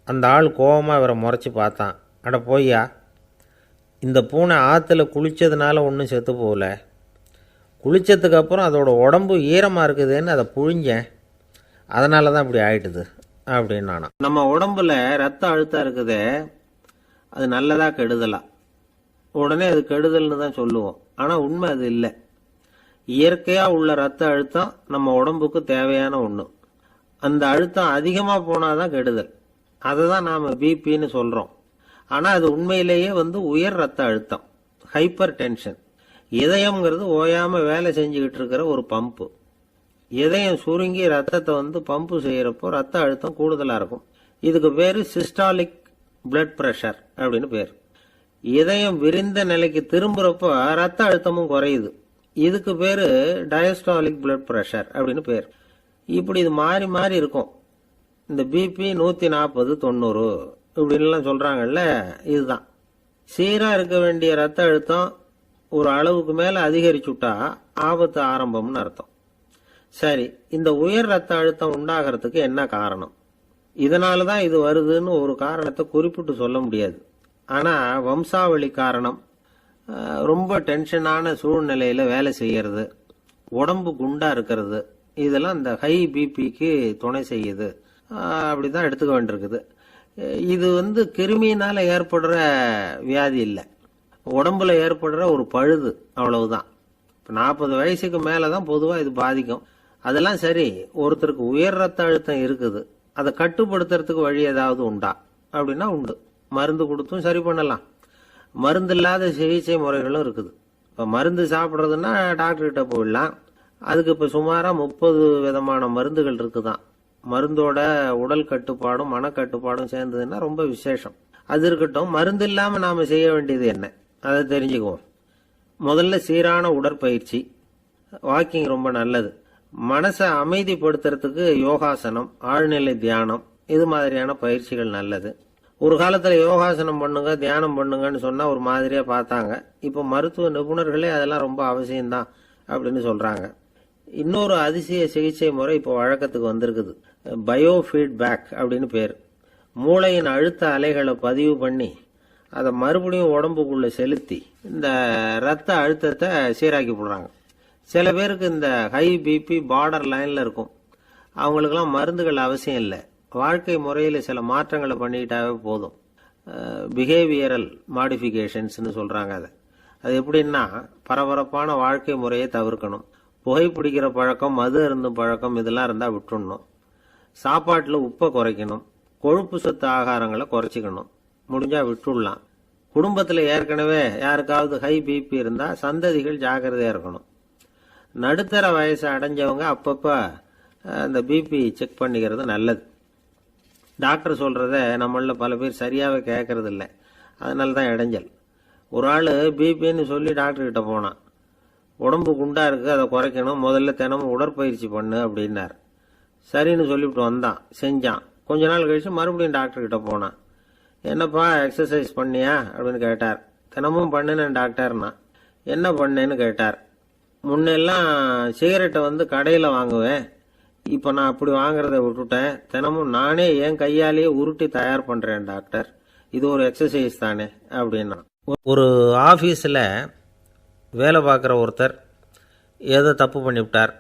Speaker 2: அந்த ஆள் கோபமாக இவரை முறைச்சி பார்த்தான். அட போய்யா, இந்த பூனை ஆற்றுல குளித்ததுனால ஒன்றும் செத்து போகல, குளித்ததுக்கப்புறம் அதோட உடம்பு ஈரமாக இருக்குதுன்னு அதை புழிஞ்சேன், அதனால தான் இப்படி ஆயிட்டுது அப்படின்னு நானும். நம்ம உடம்புல ரத்த அழுத்தம் இருக்குதே, அது நல்லதா கெடுதலா? உடனே அது கெடுதல்னு தான் சொல்லுவோம். ஆனால் உண்மை அது இல்லை. இயற்கையாக உள்ள ரத்த அழுத்தம் நம்ம உடம்புக்கு தேவையான ஒன்று. அந்த அழுத்தம் அதிகமாக போனால் தான் கெடுதல். அதை தான் நாம் பிபின்னு சொல்கிறோம். ஆனால் அது உண்மையிலேயே உயர் ரத்த அழுத்தம், ஹைப்பர் டென்ஷன். இதயம்ங்கிறது ஓயாமல் வேலை செஞ்சுக்கிட்டு இருக்கிற ஒரு பம்பு. இதயம் சுருங்கி ரத்தத்தை பம்பு செய்கிறப்போ ரத்த அழுத்தம் கூடுதலாக இருக்கும். இதுக்கு பேர் சிஸ்டாலிக் பிளட் ப்ரெஷர் அப்படின்னு பேர். இதயம் விரிந்த நிலைக்கு திரும்புகிறப்போ ரத்த அழுத்தமும் குறையுது. இதுக்கு பேர் டயஸ்டாலிக் பிளட் ப்ரெஷர் அப்படின்னு பேர். இப்படி இது மாறி மாறி இருக்கும். இந்த பிபி 140 90 இப்படின்லாம் சொல்கிறாங்கல்ல, இதுதான். சீராக இருக்க வேண்டிய ரத்த அழுத்தம் ஒரு அளவுக்கு மேலே அதிகரிச்சுட்டா ஆபத்து ஆரம்பம்னு அர்த்தம். சரி, இந்த உயர் ரத்த அழுத்தம் உண்டாகிறதுக்கு என்ன காரணம்? இதனால தான் இது வருதுன்னு ஒரு காரணத்தை குறிப்பிட்டு சொல்ல முடியாது. ஆனால் வம்சாவளி காரணம், ரொம்ப டென்ஷனான சூழ்நிலையில் வேலை செய்கிறது, உடம்பு குண்டாக இருக்கிறது, இதெல்லாம் இந்த ஹை பிபிக்கு துணை செய்யுது. அப்படி தான் எடுத்துக்க வேண்டியிருக்குது. இது கிருமியினால் ஏற்படுற வியாதி இல்லை, உடம்புல ஏற்படுற ஒரு பழுது, அவ்வளவுதான். இப்போ 40 வயசுக்கு மேலே தான் பொதுவாக இது பாதிக்கும். அதெல்லாம் சரி, ஒருத்தருக்கு உயர் ரத்த அழுத்தம் இருக்குது, அதை கட்டுப்படுத்துறதுக்கு வழி ஏதாவது உண்டா அப்படின்னா உண்டு. மருந்து கொடுத்தும் சரி பண்ணலாம். மருந்து இல்லாத சிகிச்சை முறைகளும் இருக்குது. இப்போ மருந்து சாப்பிட்றதுன்னா டாக்டர்கிட்ட போயிடலாம். அதுக்கு இப்போ சுமாராக 30 விதமான மருந்துகள் இருக்குதான். மருந்தோட உடல் கட்டுப்பாடும் மனக்கட்டுப்பாடும் சேர்ந்ததுன்னா ரொம்ப விசேஷம். அது இருக்கட்டும், மருந்து இல்லாமல் நாம் செய்ய வேண்டியது என்ன, அதை தெரிஞ்சுக்குவோம். முதல்ல சீரான உடற்பயிற்சி, வாக்கிங் ரொம்ப நல்லது. மனசை அமைதிப்படுத்துறதுக்கு யோகாசனம், ஆழ்நிலை தியானம், இது மாதிரியான பயிற்சிகள் நல்லது. ஒரு காலத்தில் யோகாசனம் பண்ணுங்க, தியானம் பண்ணுங்கன்னு சொன்னால் ஒரு மாதிரியாக பார்த்தாங்க. இப்போ மருத்துவ நிபுணர்களே அதெல்லாம் ரொம்ப அவசியம்தான் அப்படின்னு சொல்கிறாங்க. இன்னொரு அதிசய சிகிச்சை முறை இப்போ வழக்கத்துக்கு வந்திருக்குது. பயோ ஃபீட்பேக் அப்படின்னு பேர். மூளையின் அழுத்த அலைகளை பதிவு பண்ணி அதை மறுபடியும் உடம்புக்குள்ளே செலுத்தி இந்த ரத்த அழுத்தத்தை சீராக்கி போடுறாங்க. சில பேருக்கு இந்த ஹை பிபி பார்டர் லைனில் இருக்கும். அவங்களுக்கெல்லாம் மருந்துகள் அவசியம் இல்லை. வாழ்க்கை முறையில் சில மாற்றங்களை பண்ணிக்கிட்டாவே போதும். பிஹேவியரல் மாடிஃபிகேஷன்ஸ்னு சொல்கிறாங்க. அது எப்படின்னா, பரபரப்பான வாழ்க்கை முறையை தவிர்க்கணும். புகைப்பிடிக்கிற பழக்கம், மது அருந்தும் பழக்கம், இதெல்லாம் இருந்தால் விட்டுடணும். சாப்பாட்டில் உப்பை குறைக்கணும். கொழுப்பு சத்து ஆகாரங்களை குறைச்சிக்கணும். முடிஞ்சால் விட்டுடலாம். குடும்பத்தில் ஏற்கனவே யாருக்காவது ஹை பிபி இருந்தால் சந்ததிகள் ஜாக்கிரதையாக இருக்கணும். நடுத்தர வயசு அடைஞ்சவங்க அப்பப்போ அந்த பிபி செக் பண்ணிக்கிறது நல்லது. டாக்டர் சொல்கிறத நம்மளில் பல பேர் சரியாகவே கேட்கறது இல்லை. அதனால தான் இடைஞ்சல். ஒரு ஆள் பிபின்னு சொல்லி டாக்டர்கிட்ட போனான். உடம்பு குண்டாக இருக்குது, அதை குறைக்கணும், முதல்ல தினமும் உடற்பயிற்சி பண்ணு அப்படின்னார். சரின்னு சொல்லிவிட்டு வந்தான், செஞ்சான். கொஞ்ச நாள் கழிச்சு மறுபடியும் டாக்டர்கிட்ட போனான். என்னப்பா எக்ஸசைஸ் பண்ணியா அப்படின்னு கேட்டார். தினமும் பண்ணினேன் டாக்டர்னா. என்ன பண்ணேன்னு கேட்டார். முன்னெல்லாம் சிகரெட்டை கடையில் வாங்குவேன், இப்போ நான் அப்படி வாங்குறத விட்டுட்டேன். தினமும் நானே என் கையாலேயே உருட்டி தயார் பண்ணுறேன் டாக்டர். இது ஒரு எக்ஸசைஸ் தானே அப்படின்னா. ஒரு ஆஃபீஸில் வேலை பார்க்குற ஒருத்தர் ஏதோ தப்பு பண்ணிவிட்டார்.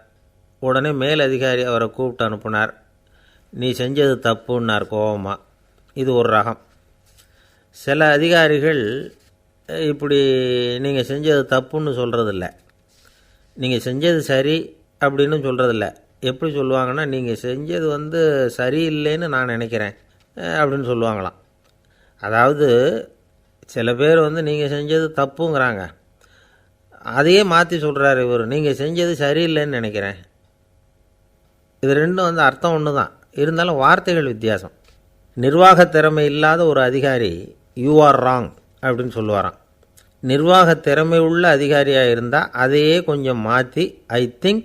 Speaker 2: உடனே மேலதிகாரி அவரை கூப்பிட்டு அனுப்புனார். நீ செஞ்சது தப்புன்னார் கோபமாக. இது ஒரு ரகம். சில அதிகாரிகள் இப்படி நீங்கள் செஞ்சது தப்புன்னு சொல்கிறதில்ல, நீங்கள் செஞ்சது சரி அப்படின்னு சொல்கிறதில்ல. எப்படி சொல்லுவாங்கன்னா, நீங்கள் செஞ்சது சரியில்லைன்னு நான் நினைக்கிறேன் அப்படின்னு சொல்லுவாங்களாம். அதாவது சில பேர் நீங்கள் செஞ்சது தப்புங்கிறாங்க, அதையே மாற்றி சொல்கிறாரு இவர், நீங்கள் செஞ்சது சரியில்லைன்னு நினைக்கிறேன். இது ரெண்டும் அர்த்தம் ஒன்று தான், இருந்தாலும் வார்த்தைகள் வித்தியாசம். நிர்வாக திறமை இல்லாத ஒரு அதிகாரி யூ ஆர் ராங் அப்படின்னு சொல்லுவாராம். நிர்வாக திறமை உள்ள அதிகாரியாக இருந்தால் அதையே கொஞ்சம் மாற்றி I think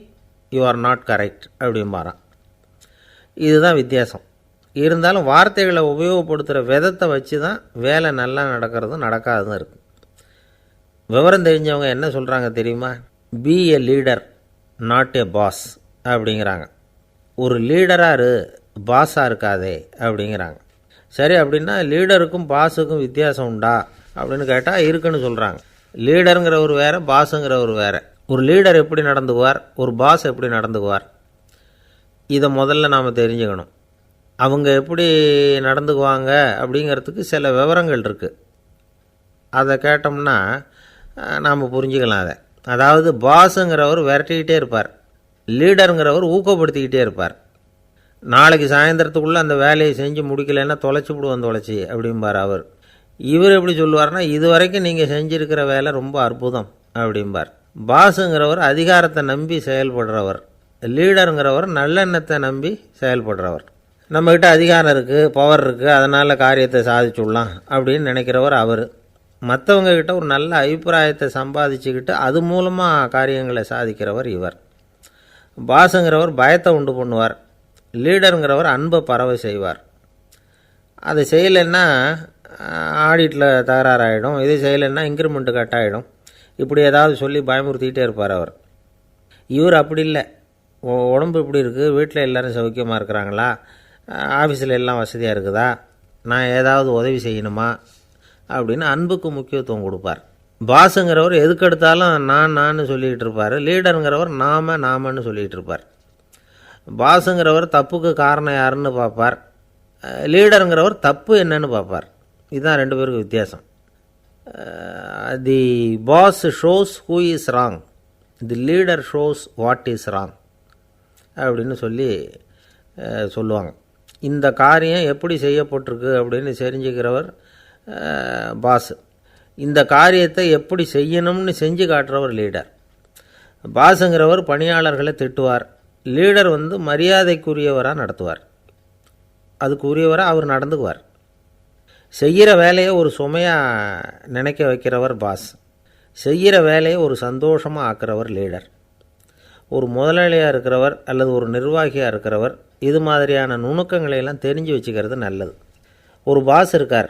Speaker 2: you are not correct அப்படிம்பாரான். இதுதான் வித்தியாசம். இருந்தாலும் வார்த்தைகளை உபயோகப்படுத்துகிற விதத்தை வச்சு தான் வேலை நல்லா நடக்கிறதும் நடக்காததும் இருக்குது. விவரம் தெரிஞ்சவங்க என்ன சொல்கிறாங்க தெரியுமா? Be a leader not a boss அப்படிங்கிறாங்க. ஒரு லீடராக பாஸாக இருக்காதே அப்படிங்கிறாங்க. சரி, அப்படின்னா லீடருக்கும் பாஸுக்கும் வித்தியாசம் உண்டா அப்படின்னு கேட்டால் இருக்குன்னு சொல்கிறாங்க. லீடருங்கிறவர் வேறு, பாஸுங்கிறவர் வேறு. ஒரு லீடர் எப்படி நடந்துக்குவார், ஒரு பாஸ் எப்படி நடந்துக்குவார், இதை முதல்ல நாம் தெரிஞ்சுக்கணும். அவங்க எப்படி நடந்துக்குவாங்க அப்படிங்கிறதுக்கு சில விவரங்கள் இருக்குது. அதை கேட்டோம்னா நாம் புரிஞ்சுக்கலாம் அதை. அதாவது பாஸுங்கிறவர் விரட்டிக்கிட்டே இருப்பார், லீடருங்கிறவர் ஊக்கப்படுத்திக்கிட்டே இருப்பார். நாளைக்கு சாயந்தரத்துக்குள்ளே அந்த வேலையை செஞ்சு முடிக்கலைன்னா தொலைச்சி விடுவோம் தொலைச்சி அப்படிம்பார் அவர். இவர் எப்படி சொல்லுவார்னா, இது வரைக்கும் நீங்கள் செஞ்சுருக்கிற வேலை ரொம்ப அற்புதம் அப்படிம்பார். பாஸுங்கிறவர் அதிகாரத்தை நம்பி செயல்படுறவர், லீடருங்கிறவர் நல்லெண்ணத்தை நம்பி செயல்படுறவர். நம்மக்கிட்ட அதிகாரம் இருக்குது, பவர் இருக்குது, அதனால் காரியத்தை சாதிச்சுடலாம் அப்படின்னு நினைக்கிறவர் அவர். மற்றவங்கக்கிட்ட ஒரு நல்ல அபிப்பிராயத்தை சம்பாதிச்சுக்கிட்டு அது மூலமாக காரியங்களை சாதிக்கிறவர் இவர். பாஸுங்கிறவர் பயத்தை உண்டு பண்ணுவார், லீடருங்கிறவர் அன்பை பரவ செய்வார். அதை செய்யலைன்னா ஆடிட்டில் தகராறாயிடும், இது செய்யலைன்னா இன்க்ரிமெண்ட்டு கட் ஆகிடும், இப்படி ஏதாவது சொல்லி பயமுறுத்திக்கிட்டே இருப்பார் அவர். இவர் அப்படி இல்லை. உடம்பு இப்படி இருக்குது, வீட்டில் எல்லோரும் சௌக்கியமாக இருக்கிறாங்களா, ஆஃபீஸில் எல்லாம் வசதியாக இருக்குதா, நான் ஏதாவது உதவி செய்யணுமா அப்படின்னு அன்புக்கு முக்கியத்துவம் கொடுப்பார். பாஸுங்கிறவர் எதுக்கெடுத்தாலும் நான் சொல்லிகிட்டு இருப்பார், லீடருங்கிறவர் நாமன்னு சொல்லிகிட்டு இருப்பார். பாஸுங்கிறவர் தப்புக்கு காரணம் யாருன்னு பார்ப்பார், லீடருங்கிறவர் தப்பு என்னன்னு பார்ப்பார். இதுதான் ரெண்டு பேருக்கு வித்தியாசம். The boss shows who is wrong, the leader shows what is wrong அப்படின்னு சொல்லுவாங்க. இந்த காரியம் எப்படி செய்யப்பட்டிருக்கு அப்படின்னு தெரிஞ்சுக்கிறவர் பாஸ், இந்த காரியத்தை எப்படி செய்யணும்னு செஞ்சு காட்டுறவர் லீடர். பாஸுங்கிறவர் பணியாளர்களை திட்டுவார், லீடர் மரியாதைக்குரியவராக நடத்துவார், அதுக்குரியவராக அவர் நடந்துக்குவார். செய்கிற வேலையை ஒரு சுமையாக நினைக்க வைக்கிறவர் பாஸ், செய்கிற வேலையை ஒரு சந்தோஷமாக ஆக்கிறவர் லீடர். ஒரு முதலாளியாக இருக்கிறவர் அல்லது ஒரு நிர்வாகியாக இருக்கிறவர் இது மாதிரியான நுணுக்கங்களையெல்லாம் தெரிஞ்சு வச்சுக்கிறது நல்லது. ஒரு பாஸ் இருக்கார்,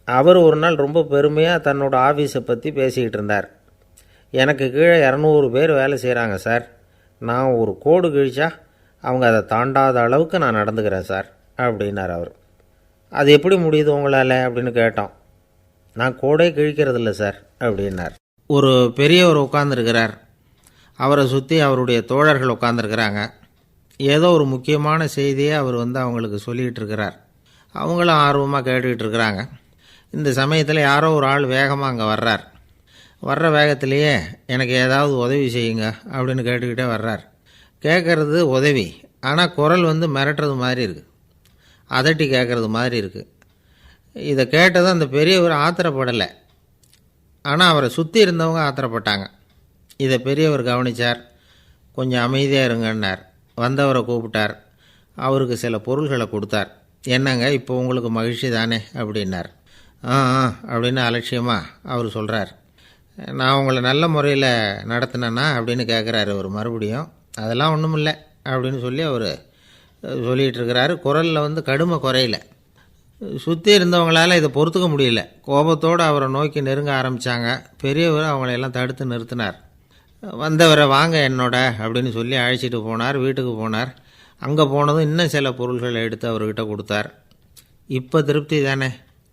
Speaker 2: அவர் ஒரு நாள் ரொம்ப பெருமையாக தன்னோட ஆஃபீஸை பற்றி பேசிக்கிட்டு இருந்தார். எனக்கு கீழே 200 பேர் வேலை செய்கிறாங்க சார், நான் ஒரு கோடு கிழிச்சா அவங்க அதை தாண்டாத அளவுக்கு நான் நடந்துக்கிறேன் சார் அப்படின்னார் அவர். அது எப்படி முடியுது உங்களால் அப்படின்னு கேட்டோம். நான் கோடே கிழிக்கிறதில்ல சார் அப்படின்னார். ஒரு பெரியவர் உட்கார்ந்துருக்கிறார், அவரை சுற்றி அவருடைய தோழர்கள் உட்காந்துருக்கிறாங்க. ஏதோ ஒரு முக்கியமான செய்தியை அவர் அவங்களுக்கு சொல்லிகிட்டு இருக்கிறார். அவங்களும் ஆர்வமாக கேட்டுக்கிட்டு இருக்கிறாங்க. இந்த சமயத்தில் யாரோ ஒரு ஆள் வேகமாக அங்கே வர்றார். வர்ற வேகத்திலேயே எனக்கு ஏதாவது உதவி செய்யுங்க அப்படின்னு கேட்டுக்கிட்டே வர்றார். கேட்குறது உதவி, ஆனால் குரல் மிரட்டுறது மாதிரி இருக்குது, அதட்டி கேட்குறது மாதிரி இருக்குது. இதை கேட்டதும் அந்த பெரியவர் ஆத்திரப்படலை, ஆனால் அவரை சுற்றி இருந்தவங்க ஆத்திரப்பட்டாங்க. இதை பெரியவர் கவனித்தார். கொஞ்சம் அமைதியாக இருங்கன்னார். வந்தவரை கூப்பிட்டார், அவருக்கு சில பொருள்களை கொடுத்தார். என்னங்க இப்போ உங்களுக்கு மகிழ்ச்சி தானே அப்படின்னார். ஆ அப்படின்னு அலட்சியமாக அவர் சொல்கிறார். நான் உங்களை நல்ல முறையில் நடத்தினேன்னா அப்படின்னு கேட்குறாரு அவர் மறுபடியும். அதெல்லாம் ஒன்றும் இல்லை அப்படின்னு சொல்லி அவர் சொல்லிகிட்டு இருக்கிறாரு. குரலில் கடுமை குறையில. சுற்றி இருந்தவங்களால் இதை பொறுத்துக்க முடியல. கோபத்தோடு அவரை நோக்கி நெருங்க ஆரம்பித்தாங்க. பெரியவர் அவங்களையெல்லாம் தடுத்து நிறுத்தினார். வந்தவரை வாங்க என்னோட அப்படின்னு சொல்லி அழைச்சிட்டு போனார். வீட்டுக்கு போனார். அங்கே போனதும் இன்னும் சில பொருள்களை எடுத்து அவர்கிட்ட கொடுத்தார். இப்போ திருப்தி தானே,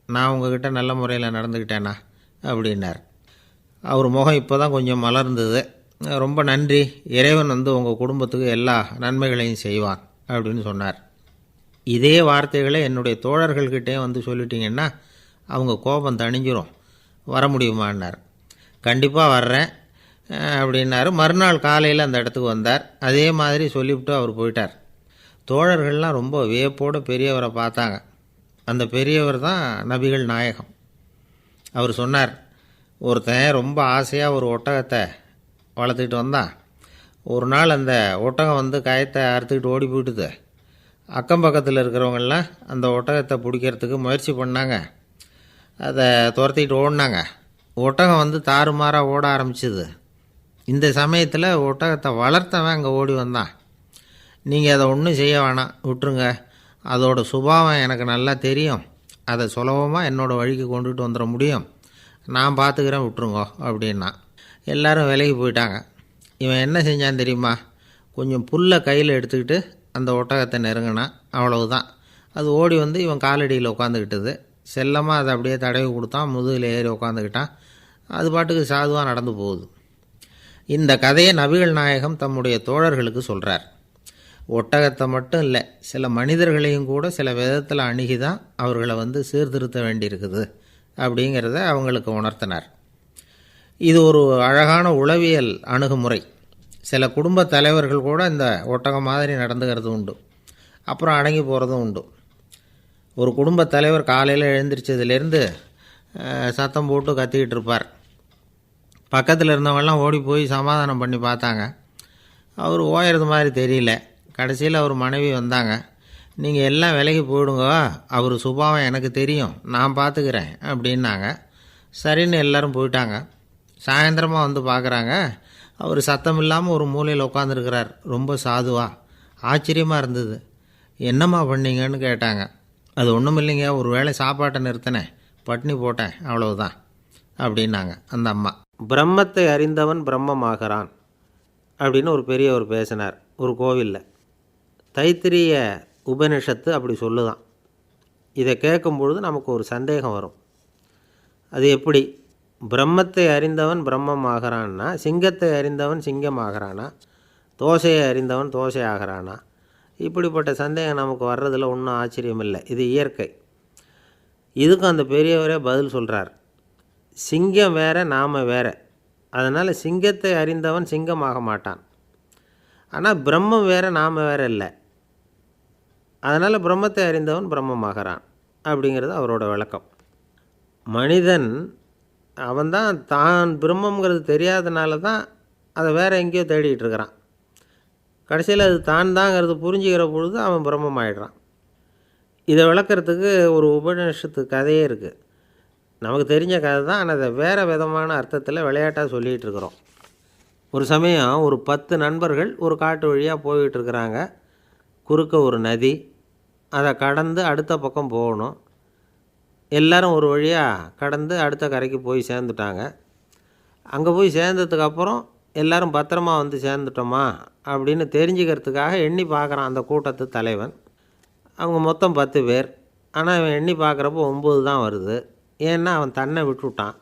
Speaker 2: நான் உங்ககிட்ட நல்ல முறையில் நடந்துக்கிட்டேனா அப்படின்னார். அவர் முகம் இப்போ தான் கொஞ்சம் மலர்ந்தது. ரொம்ப நன்றி, இறைவன் உங்கள் குடும்பத்துக்கு எல்லா நன்மைகளையும் செய்வான் அப்படின்னு சொன்னார். இதே வார்த்தைகளை என்னுடைய தோழர்கள்கிட்டே சொல்லிட்டீங்கன்னா அவங்க கோபம் தணிஞ்சிரும், வர முடியுமான்னார். கண்டிப்பாக வர்றேன் அப்படின்னாரு. மறுநாள் காலையில் அந்த இடத்துக்கு வந்தார். அதே மாதிரி சொல்லிவிட்டு அவர் போயிட்டார். தோழர்கள்லாம் ரொம்ப வியப்போடு பெரியவரை பார்த்தாங்க. அந்த பெரியவர் தான் நபிகள் நாயகம். அவர் சொன்னார், ஒருத்தன் ரொம்ப ஆசையாக ஒரு ஒட்டகத்தை வளர்த்துக்கிட்டு வந்தான். ஒரு நாள் அந்த ஒட்டகம் வந்து கயத்தை அறுத்துக்கிட்டு ஓடி போயிட்டுது. அக்கம் பக்கத்தில் இருக்கிறவங்கெல்லாம் அந்த ஒட்டகத்தை பிடிக்கிறதுக்கு முயற்சி பண்ணாங்க. அதை துரத்திக்கிட்டு ஓடினாங்க. ஒட்டகம் வந்து தாறுமாறாக ஓட ஆரம்பிச்சிது. இந்த சமயத்தில் ஒட்டகத்தை வளர்த்தவன் அங்கே ஓடி வந்தான். நீங்கள் அதை ஒன்றும் செய்ய வேணாம், விட்டுருங்க. அதோட சுபாவம் எனக்கு நல்லா தெரியும். அதை சுலபமாக என்னோடய வழிக்கு கொண்டுட்டு வந்துட முடியும். நான் பார்த்துக்கிறேன், விட்டுருங்கோ அப்படின்னா. எல்லோரும் விலகி போயிட்டாங்க. இவன் என்ன செஞ்சான் தெரியுமா? கொஞ்சம் புல்லை கையில் எடுத்துக்கிட்டு அந்த ஒட்டகத்தை நெருங்கினான். அவ்வளவுதான். அது ஓடி வந்து இவன் காலடியில் உட்காந்துக்கிட்டது. செல்லமாக அதை அப்படியே தடவி கொடுத்தான். முதுகில் ஏறி உட்காந்துக்கிட்டான். அது பாட்டுக்கு சாதுவாக நடந்து போகுது. இந்த கதையை நபிகள் நாயகம் தம்முடைய தோழர்களுக்கு சொல்கிறார். ஒட்டகத்தை மட்டும் இல்லை, சில மனிதர்களையும் கூட சில விதத்தில் அணுகி தான் அவர்களை வந்து சீர்திருத்த வேண்டியிருக்குது அப்படிங்கிறத அவங்களுக்கு உணர்த்தினார். இது ஒரு அழகான உளவியல் அணுகுமுறை. சில குடும்ப தலைவர்கள் கூட இந்த ஒட்டகம் மாதிரி நடந்துக்கிறது உண்டு. அப்புறம் அடங்கி போகிறதும் உண்டு. ஒரு குடும்பத் தலைவர் காலையில் எழுந்திரிச்சதுலேருந்து சத்தம் போட்டு கத்திக்கிட்டு இருப்பார். பக்கத்தில் இருந்தவங்கெல்லாம் ஓடி போய் சமாதானம் பண்ணி பார்த்தாங்க. அவர் ஓயறது மாதிரி தெரியல. கடைசியில் அவர் மனைவி வந்தாங்க. நீங்கள் எல்லாம் விலகி போயிடுங்க, அவர் சுபாவம் எனக்கு தெரியும், நான் பார்த்துக்கிறேன் அப்படின்னாங்க. சரின்னு எல்லோரும் போயிட்டாங்க. சாயந்தரமாக வந்து பார்க்குறாங்க, அவர் சத்தம் இல்லாமல் ஒரு மூலையில் உட்காந்துருக்கிறார். ரொம்ப சாதுவா. ஆச்சரியமாக இருந்தது. என்னம்மா பண்ணீங்கன்னு கேட்டாங்க. அது ஒன்றும் இல்லைங்க, ஒரு வேளை சாப்பாட்டை நிறுத்தினேன், பட்னி போட்டேன், அவ்வளவுதான் அப்படின்னாங்க அந்த அம்மா. பிரம்மத்தை அறிந்தவன் பிரம்மமாகிறான் அப்படின்னு ஒரு பெரியவர் பேசினார் ஒரு கோவிலில். தைத்திரிய உபனிஷத்து அப்படி சொல்லுதான். இதை கேட்கும் பொழுது நமக்கு ஒரு சந்தேகம் வரும். அது எப்படி? பிரம்மத்தை அறிந்தவன் பிரம்மம் ஆகிறான்னா, சிங்கத்தை அறிந்தவன் சிங்கம் ஆகிறானா, தோசையை அறிந்தவன் தோசை ஆகிறானா? இப்படிப்பட்ட சந்தேகம் நமக்கு வர்றதில் ஒன்றும் ஆச்சரியம் இல்லை. இது இயற்கை. இதுக்கும் அந்த பெரியவரே பதில் சொல்கிறார். சிங்கம் வேற, நாம் வேற. அதனால் சிங்கத்தை அறிந்தவன் சிங்கம் ஆக மாட்டான். ஆனால் பிரம்மம் வேறு, நாம் வேறு இல்லை. அதனால் பிரம்மத்தை அறிந்தவன் பிரம்மமாகிறான் அப்படிங்கிறது அவரோட விளக்கம். மனிதன் அவன்தான் தான் பிரம்மங்கிறது தெரியாதனால தான் அதை வேறு எங்கேயோ தேடிகிட்டு இருக்கிறான். கடைசியில் அது தான் தாங்கிறது புரிஞ்சுக்கிற பொழுது அவன் பிரம்மமாயிடுறான். இதை விளக்கிறதுக்கு ஒரு உபநிஷத்து கதையே இருக்குது. நமக்கு தெரிஞ்ச கதை தான், ஆனால் அதை வேறு விதமான அர்த்தத்தில் விளையாட்டாக சொல்லிகிட்டு இருக்கிறோம். ஒரு சமயம் ஒரு 10 நண்பர்கள் ஒரு காட்டு வழியாக போய்கிட்டு இருக்கிறாங்க. குறுக்க ஒரு நதி, அதை கடந்து அடுத்த பக்கம் போகணும். எல்லோரும் ஒரு வழியாக கடந்து அடுத்த கரைக்கு போய் சேர்ந்துட்டாங்க. அங்கே போய் சேர்ந்ததுக்கப்புறம் எல்லோரும் பத்திரமா வந்து சேர்ந்துட்டோமா அப்படின்னு தெரிஞ்சுக்கிறதுக்காக எண்ணி பார்க்குறான் அந்த கூட்டத்து தலைவன். அவங்க மொத்தம் 10 பேர். ஆனால் இவன் எண்ணி பார்க்குறப்போ 9 தான் வருது. ஏன்னா அவன் தன்னை விட்டுவிட்டான்.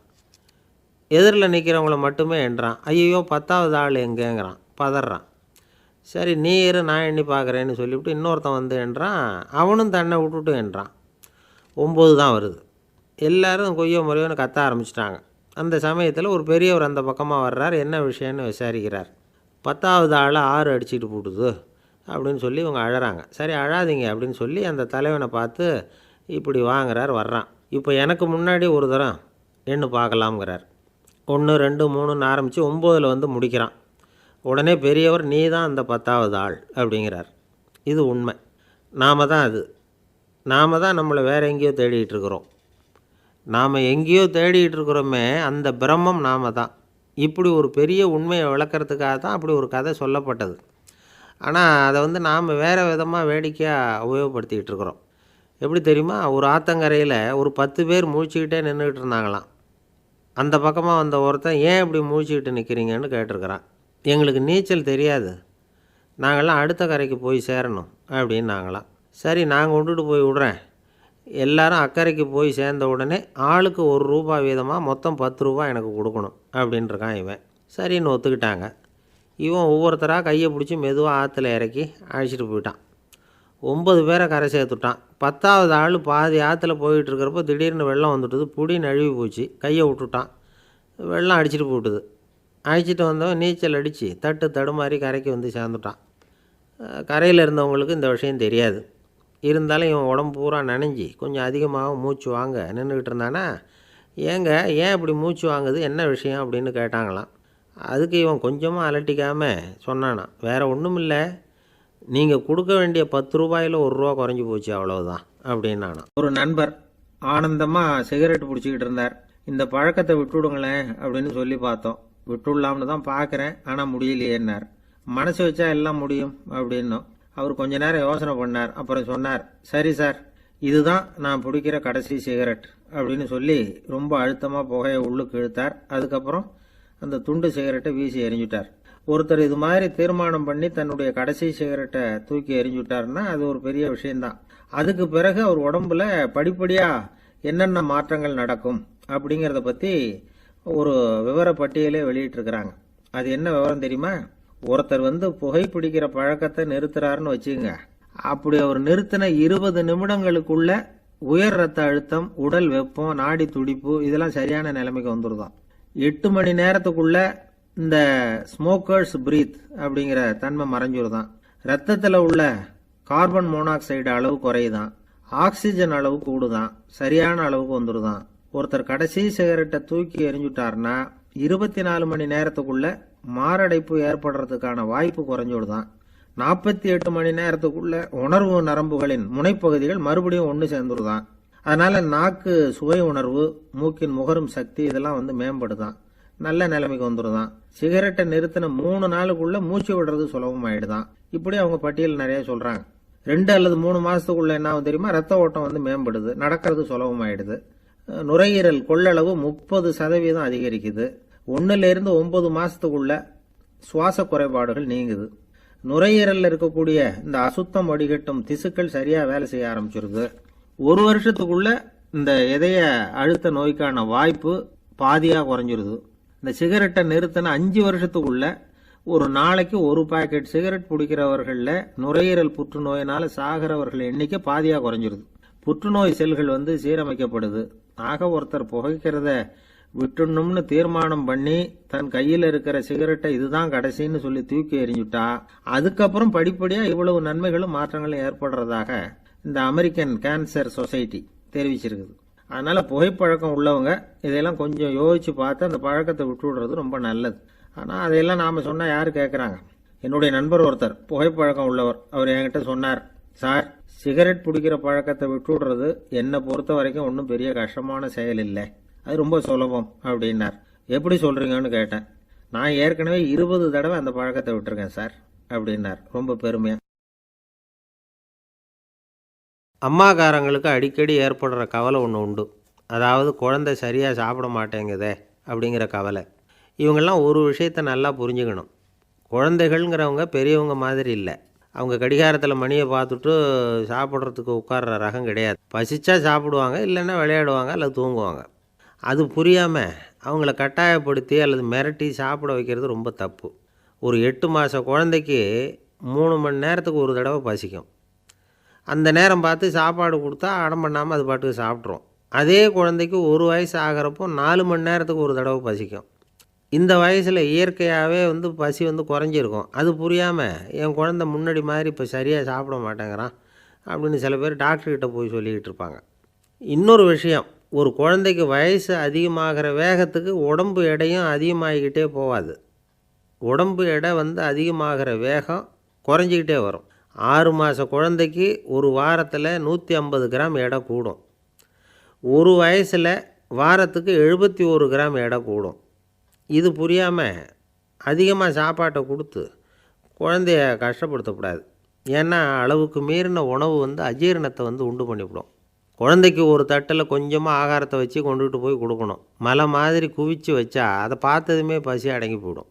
Speaker 2: எதிரில் நிற்கிறவங்கள மட்டுமே எண்ணுறான். ஐயோ 10வது ஆள் எங்கேங்கிறான், பதறான். சரி நீ இரு, நான் எண்ணி பார்க்குறேன்னு சொல்லிவிட்டு இன்னொருத்தன் வந்து எண்ணுறான். அவனும் தன்னை விட்டுவிட்டு எண்ணுறான். 9 தான் வருது. எல்லோரும் கொய்யோ முறையோன்னு கத்த ஆரம்பிச்சிட்டாங்க. அந்த சமயத்தில் ஒரு பெரியவர் அந்த பக்கமாக வர்றார். என்ன விஷயம்னு விசாரிக்கிறார். 10வது ஆள் 6 அடிச்சுட்டு போட்டுது அப்படின்னு சொல்லி இவங்க அழறாங்க. சரி அழாதீங்க அப்படின்னு சொல்லி அந்த தலைவனை பார்த்து இப்படி வாங்குறார். வர்றான். இப்போ எனக்கு முன்னாடி ஒரு தரம் எண்ணு பார்க்கலாம்ங்கிறார். 1 2 3ன்னு ஆரம்பித்து 9ல் வந்து முடிக்கிறான். உடனே பெரியவர் நீ தான் அந்த 10வது ஆள் அப்படிங்கிறார். இது உண்மை. நாம் தான் அது. நாம் தான் நம்மளை வேறு எங்கேயோ தேடிகிட்டு இருக்கிறோம். நாம் எங்கேயோ தேடிகிட்டு இருக்கிறோமே, அந்த பிரம்மம் நாம் தான். இப்படி ஒரு பெரிய உண்மையை விளக்கிறதுக்காக தான் அப்படி ஒரு கதை சொல்லப்பட்டது. ஆனால் அதை வந்து நாம் வேறு விதமாக வேடிக்கையாக உபயோகப்படுத்திக்கிட்டு இருக்கிறோம். எப்படி தெரியுமா? ஒரு ஆத்தங்கரையில் ஒரு 10 பேர் முழிச்சுக்கிட்டே நின்றுக்கிட்டு இருந்தாங்களாம். அந்த பக்கமாக வந்த ஒருத்தன் ஏன் இப்படி முழிச்சுக்கிட்டு நிற்கிறீங்கன்னு கேட்டிருக்கிறான். எங்களுக்கு நீச்சல் தெரியாது, நாங்கள்லாம் அடுத்த கரைக்கு போய் சேரணும் அப்படின்னு நாங்களாம். சரி நான் கொண்டுட்டு போய் விட்றேன். எல்லாரும் அக்கறைக்கு போய் சேர்ந்த உடனே ஆளுக்கு ₹1 வீதமாக மொத்தம் ₹10 எனக்கு கொடுக்கணும் அப்படின்ட்டுருக்கான் இவன். சரின்னு ஒத்துக்கிட்டாங்க. இவன் ஒவ்வொருத்தராக கையை பிடிச்சி மெதுவாக ஆற்றுல இறக்கி அழைச்சிட்டு போயிட்டான். 9 பேரை கரை சேர்த்துட்டான். 10வது ஆள் பாதி ஆற்றுல போயிட்டுருக்கிறப்போ திடீர்னு வெள்ளம் வந்துட்டுது. புடி நழுவி போச்சு. கையை விட்டுட்டான். வெள்ளம் அடிச்சிட்டு போட்டுது. அழைச்சிட்டு வந்தவன் நீச்சல் அடித்து தட்டு தடுமாறி கரைக்கு வந்து சேர்ந்துட்டான். கரையில் இருந்தவங்களுக்கு இந்த விஷயம் தெரியாது. இருந்தாலும் இவன் உடம்பு பூரா நனைஞ்சி கொஞ்சம் அதிகமாக மூச்சு வாங்க நின்றுக்கிட்டு இருந்தானா, ஏங்க ஏன் இப்படி மூச்சு வாங்குது, என்ன விஷயம் அப்படின்னு கேட்டாங்களாம். அதுக்கு இவன் கொஞ்சமாக அலட்டிக்காமல் சொன்னானான், வேறு ஒன்றும் இல்லை, நீங்கள் கொடுக்க வேண்டிய 10 ரூபாயில் 1 ரூபா குறைஞ்சி போச்சு, அவ்வளவுதான் அப்படின்னானான். ஒரு நண்பர் ஆனந்தமாக சிகரெட் பிடிச்சிக்கிட்டு இருந்தார். இந்த பழக்கத்தை விட்டுவிடுங்களேன் அப்படின்னு சொல்லி பார்த்தோம். விட்டுடலாம்னு தான் பார்க்குறேன், ஆனால் முடியலையேன்னார். மனசு வச்சா எல்லாம் முடியும் அப்படின்னோம். அவர் கொஞ்ச நேரம் யோசனை பண்ணார். அப்புறம் சொன்னார், சரி சார், இதுதான் நான் பிடிக்கிற கடைசி சிகரெட் அப்படின்னு சொல்லி ரொம்ப அழுத்தமாக புகையை உள்ளுக்கு இழுத்தார். அதுக்கப்புறம் அந்த துண்டு சிகரெட்டை வீசி எறிஞ்சுட்டார். ஒருத்தர் இது மாதிரி தீர்மானம் பண்ணி தன்னுடைய கடைசி சிகரெட்டை தூக்கி எறிஞ்சுட்டாருன்னா அது ஒரு பெரிய விஷயம்தான். அதுக்கு பிறகு அவர் உடம்புல படிப்படியாக என்னென்ன மாற்றங்கள் நடக்கும் அப்படிங்கிறத பற்றி ஒரு விவர பட்டியலே வெளியிட்டிருக்கிறாங்க. அது என்ன விவரம் தெரியுமா? ஒருத்தர் புகைப்பிடிக்கிற பழக்கத்தை நிறுத்துறாருன்னு வச்சுங்க. அப்படி அவர் நிறுத்தின 20 நிமிடங்களுக்குள்ள உயர் ரத்த அழுத்தம், உடல் வெப்பம், நாடி துடிப்பு இதெல்லாம் சரியான நிலைமைக்கு வந்துருதான். 8 மணி நேரத்துக்குள்ள இந்த ஸ்மோக்கர்ஸ் பிரீத் அப்படிங்கிற தன்மை மறைஞ்சிருதான். ரத்தத்தில் உள்ள கார்பன் மோனாக்சைடு அளவு குறையுதான். ஆக்சிஜன் அளவு கூடுதான். சரியான அளவுக்கு வந்துருதான். ஒருத்தர் கடைசி சிகரெட்டை தூக்கி எறிஞ்சுட்டாருன்னா 24 மணி நேரத்துக்குள்ள மாரடைப்பு ஏற்படுறதுக்கான வாய்ப்பு குறைஞ்சுடுதான். 48 மணி நேரத்துக்குள்ள உணர்வு நரம்புகளின் முனைப்பகுதிகள் மறுபடியும் ஒன்று சேர்ந்துருதான். அதனால நாக்கு சுவை உணர்வு, மூக்கின் முகரும் சக்தி இதெல்லாம் மேம்படுதான். நல்ல நிலைமைக்கு வந்துருதான். சிகரெட்டை நிறுத்தின 3 நாளுக்குள்ள மூச்சு விடுறது சுலபமாயிடுதான். இப்படி அவங்க பட்டியல் நிறைய சொல்றாங்க. 2 அல்லது 3 மாசத்துக்குள்ள என்ன ஆகும் தெரியுமா? ரத்த ஓட்டம் மேம்படுது, நடக்கிறது சுலபமாயிடுது. நுரையீரல் கொள்ளளவு 30% அதிகரிக்குது. 1லிருந்து 9 மாசத்துக்குள்ள சுவாச குறைபாடுகள் நீங்குது. நுரையீரல்ல இருக்கக்கூடிய இந்த அசுத்தம் வடிகட்டும் திசுக்கள் சரியா வேலை செய்ய ஆரம்பிச்சிருது. 1 வருஷத்துக்குள்ள இந்த இதய அழுத்த நோய்க்கான வாய்ப்பு பாதியா குறைஞ்சிருது. இந்த சிகரெட்டை நிறுத்தின 5 வருஷத்துக்குள்ள ஒரு நாளைக்கு 1 பாக்கெட் சிகரெட் பிடிக்கிறவர்கள நுரையீரல் புற்றுநோயினால சாகிறவர்கள் எண்ணிக்கை பாதியா குறைஞ்சிருது. புற்றுநோய் செல்கள் சீரமைக்கப்படுது. ஆக ஒருத்தர் புகைக்கிறத விட்டுணும்னு தீர்மானம் பண்ணி தன் கையில் இருக்கிற சிகரெட்டை இதுதான் கடைசின்னு சொல்லி தூக்கி எறிஞ்சுட்டா அதுக்கப்புறம் படிப்படியா இவ்வளவு நன்மைகளும் மாற்றங்களும் ஏற்படுறதாக இந்த அமெரிக்கன் கேன்சர் சொசைட்டி தெரிவிச்சிருக்குது. அதனால புகைப்பழக்கம் உள்ளவங்க இதையெல்லாம் கொஞ்சம் யோசிச்சு பார்த்து அந்த பழக்கத்தை விட்டு விடுறது ரொம்ப நல்லது. ஆனால் அதையெல்லாம் நாம சொன்னா யாரு கேட்கறாங்க? என்னுடைய நண்பர் ஒருத்தர் புகைப்பழக்கம் உள்ளவர், அவர் என்கிட்ட சொன்னார், சார், சிகரெட் பிடிக்கிற பழக்கத்தை விட்டு விடுறது என்னை பொறுத்த வரைக்கும் ஒன்றும் பெரிய கஷ்டமான செயல் இல்லை, அது ரொம்ப சுலபம் அப்படின்னார். எப்படி சொல்றீங்கன்னு கேட்டேன். நான் ஏற்கனவே 20 தடவை அந்த பழக்கத்தை விட்டுருக்கேன் சார் அப்படின்னார் ரொம்ப பெருமையா. அம்மாக்காரங்களுக்கு அடிக்கடி ஏற்படுற கவலை ஒன்று உண்டு. அதாவது குழந்தை சரியாக சாப்பிட மாட்டேங்குதே அப்படிங்கிற கவலை. இவங்கெல்லாம் ஒரு விஷயத்தை நல்லா புரிஞ்சுக்கணும். குழந்தைகள்ங்கிறவங்க பெரியவங்க மாதிரி இல்லை. அவங்க கடிகாரத்தில் மணியை பார்த்துட்டு சாப்பிட்றதுக்கு உட்கார்ற ரகம் கிடையாது. பசிச்சா சாப்பிடுவாங்க, இல்லைன்னா விளையாடுவாங்க அல்லது தூங்குவாங்க. அது புரியாமல் அவங்கள கட்டாயப்படுத்தி அல்லது மிரட்டி சாப்பிட வைக்கிறது ரொம்ப தப்பு. ஒரு 8 மாத குழந்தைக்கு 3 மணி நேரத்துக்கு ஒரு தடவை பசிக்கும். அந்த நேரம் பார்த்து சாப்பாடு கொடுத்தா அடம் பண்ணாமல் அது பாட்டுக்கு சாப்பிட்றோம். அதே குழந்தைக்கு 1 வயசு ஆகிறப்போ 4 மணி நேரத்துக்கு ஒரு தடவை பசிக்கும். இந்த வயசில் இயற்கையாகவே பசி குறைஞ்சிருக்கும். அது புரியாமல் என் குழந்தை முன்னாடி மாதிரி இப்போ சரியாக சாப்பிட மாட்டேங்கிறான் அப்படின்னு சில பேர் டாக்டர்கிட்ட போய் சொல்லிக்கிட்டு இருப்பாங்க. இன்னொரு விஷயம், ஒரு குழந்தைக்கு வயசு அதிகமாகிற வேகத்துக்கு உடம்பு எடையும் அதிகமாகிக்கிட்டே போகாது. உடம்பு எடை அதிகமாகிற வேகம் குறைஞ்சிக்கிட்டே வரும். 6 மாத குழந்தைக்கு ஒரு வாரத்தில் 150 கிராம் எடை கூடும். ஒரு வயசில் வாரத்துக்கு 71 கிராம் எடை கூடும். இது புரியாமல் அதிகமாக சாப்பாட்டை கொடுத்து குழந்தைய கஷ்டப்படுத்தக்கூடாது. ஏன்னா அளவுக்கு மீறின உணவு அஜீரணத்தை உண்டு பண்ணிவிடும். குழந்தைக்கு ஒரு தட்டில் கொஞ்சமாக ஆகாரத்தை வச்சு கொண்டுகிட்டு போய் கொடுக்கணும். மலை மாதிரி குவிச்சு வச்சா அதை பார்த்ததுமே பசி அடங்கி போயிடும்.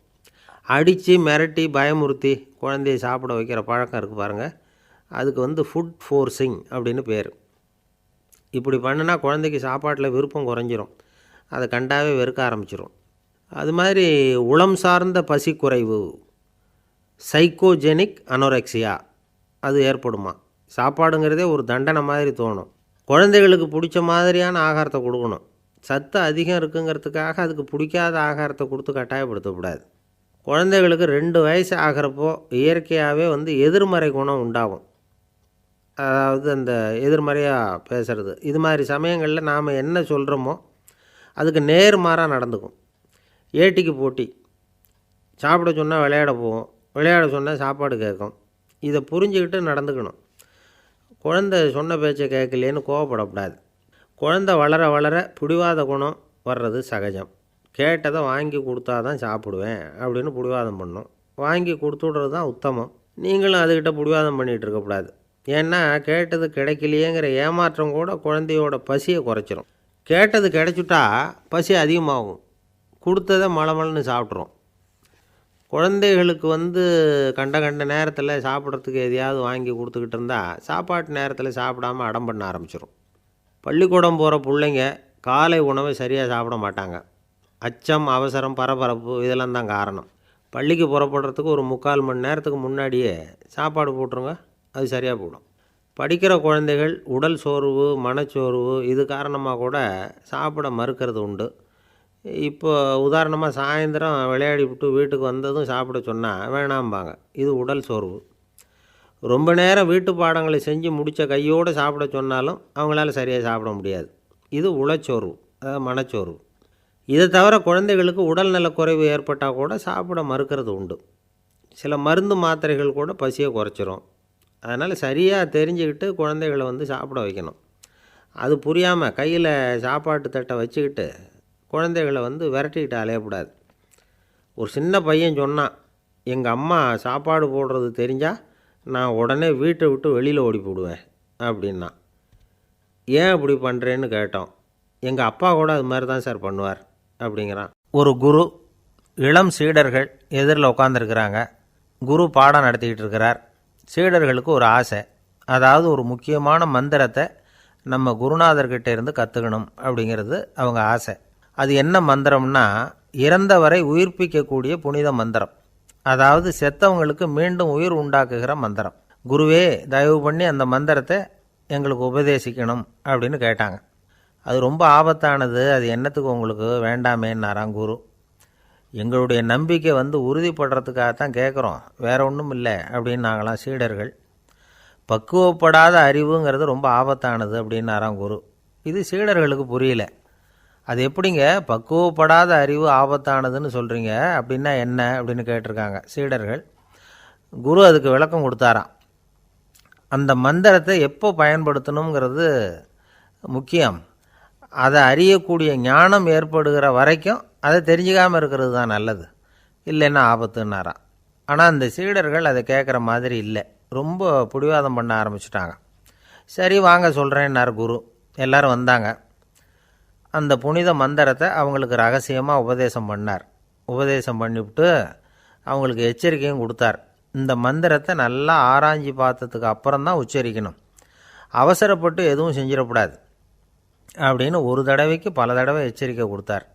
Speaker 2: அடித்து மிரட்டி பயமுறுத்தி குழந்தைய சாப்பிட வைக்கிற பழக்கம் இருக்குது பாருங்கள், அதுக்கு ஃபுட் ஃபோர்ஸிங் அப்படின்னு பேர். இப்படி பண்ணினா குழந்தைக்கு சாப்பாட்டில் விருப்பம் குறைஞ்சிரும். அதை கண்டாவே வெறுக்க ஆரம்பிச்சிடும். அது மாதிரி உளம் சார்ந்த பசி குறைவு, சைக்கோஜெனிக் அனோரெக்சியா அது ஏற்படுமா. சாப்பாடுங்கிறதே ஒரு தண்டனை மாதிரி தோணும். குழந்தைகளுக்கு பிடிச்ச மாதிரியான ஆகாரத்தை கொடுக்கணும். சத்து அதிகம் இருக்குங்கிறதுக்காக அதுக்கு பிடிக்காத ஆகாரத்தை கொடுத்து கட்டாயப்படுத்தக்கூடாது. குழந்தைகளுக்கு 2 வயசு ஆகிறப்போ இயற்கையாகவே எதிர்மறை குணம் உண்டாகும். அதாவது அந்த எதிர்மறையாக பேசுகிறது. இது மாதிரி சமயங்களில் நாம் என்ன சொல்கிறோமோ அதுக்கு நேர்மாறாக நடந்துக்கும். ஏட்டிக்கு போட்டி. சாப்பிட சொன்னால் விளையாட போகும், விளையாட சொன்னால் சாப்பாடு கேட்கும். இதை புரிஞ்சுக்கிட்டு நடந்துக்கணும். குழந்தை சொன்ன பேச்சை கேட்கலேன்னு கோவப்படக்கூடாது. குழந்தை வளர வளர பிடிவாத குணம் வர்றது சகஜம். கேட்டதை வாங்கி கொடுத்தா தான் சாப்பிடுவேன் அப்படின்னு பிடிவாதம் பண்ணும். வாங்கி கொடுத்துட்றது தான் உத்தமம். நீங்களும் அதுக்கிட்ட பிடிவாதம் பண்ணிகிட்டு இருக்கக்கூடாது. ஏன்னா கேட்டது கிடைக்கலையேங்கிற ஏமாற்றம் கூட குழந்தையோட பசியை குறைச்சிரும். கேட்டது கிடைச்சிட்டா பசி அதிகமாகும். கொடுத்ததை மலமலன்னு சாப்பிட்றோம். குழந்தைகளுக்கு கண்ட நேரத்தில் சாப்பிட்றதுக்கு எதையாவது வாங்கி கொடுத்துக்கிட்டு இருந்தால் சாப்பாட்டு நேரத்தில் சாப்பிடாமல் அடம் பண்ண ஆரம்பிச்சிடும். பள்ளிக்கூடம் போகிற பிள்ளைங்க காலை உணவை சரியாக சாப்பிட மாட்டாங்க. அச்சம், அவசரம், பரபரப்பு இதெல்லாம் தான் காரணம். பள்ளிக்கு புறப்படுறதுக்கு ஒரு 3/4 மணி நேரத்துக்கு முன்னாடியே சாப்பாடு போட்டுருங்க, அது சரியாக போடும். படிக்கிற குழந்தைகள் உடல் சோர்வு, மனச்சோர்வு இது காரணமாக கூட சாப்பிட மறுக்கிறது உண்டு. இப்போ உதாரணமாக சாயந்தரம் விளையாடி விட்டு வீட்டுக்கு வந்ததும் சாப்பிட சொன்னால் வேணாம்பாங்க. இது உடல் சோர்வு. ரொம்ப நேரம் வீட்டு பாடங்களை செஞ்சு முடித்த கையோடு சாப்பிட சொன்னாலும் அவங்களால சரியாக சாப்பிட முடியாது. இது உளச்சோர்வு, அதாவது மனச்சோர்வு. இதை தவிர குழந்தைகளுக்கு உடல்நலக்குறைவு ஏற்பட்டால் கூட சாப்பிட மறுக்கிறது உண்டு. சில மருந்து மாத்திரைகள் கூட பசியை குறைச்சிரும். அதனால் சரியாக தெரிஞ்சுக்கிட்டு குழந்தைகளை சாப்பிட வைக்கணும். அது புரியாமல் கையில் சாப்பாட்டு தட்டை வச்சுக்கிட்டு குழந்தைகளை விரட்டிக்கிட்டு அலையக்கூடாது. ஒரு சின்ன பையன் சொன்னான், எங்கள் அம்மா சாப்பாடு போடுறது தெரிஞ்சால் நான் உடனே வீட்டை விட்டு வெளியில் ஓடி போடுவேன் அப்படின்னா. ஏன் அப்படி பண்ணுறேன்னு கேட்டோம். எங்கள் அப்பா கூட அது மாதிரி தான் சார் பண்ணுவார் அப்படிங்கிறான். ஒரு குரு, இளம் சீடர்கள் எதிரில் உட்காந்துருக்கிறாங்க. குரு பாடம் நடத்திக்கிட்டு இருக்கிறார். சீடர்களுக்கு ஒரு ஆசை, அதாவது ஒரு முக்கியமான மந்திரத்தை நம்ம குருநாதர்கிட்ட இருந்து கற்றுக்கணும் அப்படிங்கிறது அவங்க ஆசை. அது என்ன மந்திரம்னா, இறந்தவரை உயிர்ப்பிக்கக்கூடிய புனித மந்திரம். அதாவது செத்தவங்களுக்கு மீண்டும் உயிர் உண்டாக்குகிற மந்திரம். குருவே, தயவு பண்ணி அந்த மந்திரத்தை எங்களுக்கு உபதேசிக்கணும் அப்படின்னு கேட்டாங்க. அது ரொம்ப ஆபத்தானது, அது என்னத்துக்கு உங்களுக்கு வேண்டாமேன்னாராம் குரு. எங்களுடைய நம்பிக்கை உறுதிப்படுறதுக்காகத்தான் கேட்குறோம், வேற ஒன்றும் இல்லை அப்படின்னாங்களாம் சீடர்கள். பக்குவப்படாத அறிவுங்கிறது ரொம்ப ஆபத்தானது அப்படின்னாராம் குரு. இது சீடர்களுக்கு புரியல. அது எப்படிங்க பக்குவப்படாத அறிவு ஆபத்தானதுன்னு சொல்கிறீங்க, அப்படின்னா என்ன அப்படின்னு கேட்டிருக்காங்க சீடர்கள். குரு அதுக்கு விளக்கம் கொடுத்தாராம். அந்த மந்திரத்தை எப்போ பயன்படுத்தணுங்கிறது முக்கியம். அதை அறியக்கூடிய ஞானம் ஏற்படுகிற வரைக்கும் அதை தெரிஞ்சுக்காமல் இருக்கிறது தான் நல்லது, இல்லைன்னா ஆபத்துன்னாராம். ஆனால் அந்த சீடர்கள் அதை கேட்குற மாதிரி இல்லை, ரொம்ப பிடிவாதம் பண்ண ஆரம்பிச்சிட்டாங்க. சரி வாங்க சொல்கிறேன்னார் குரு. எல்லோரும் வந்தாங்க. அந்த புனித மந்திரத்தை அவங்களுக்கு ரகசியமாக உபதேசம் பண்ணார். உபதேசம் பண்ணிவிட்டு அவங்களுக்கு எச்சரிக்கையும் கொடுத்தார். இந்த மந்திரத்தை நல்லா ஆராய்ச்சி பார்த்ததுக்கு அப்புறம்தான் உச்சரிக்கணும், அவசரப்பட்டு எதுவும் செஞ்சிடக்கூடாது அப்படின்னு ஒரு தடவைக்கு பல தடவை எச்சரிக்கை கொடுத்தார்.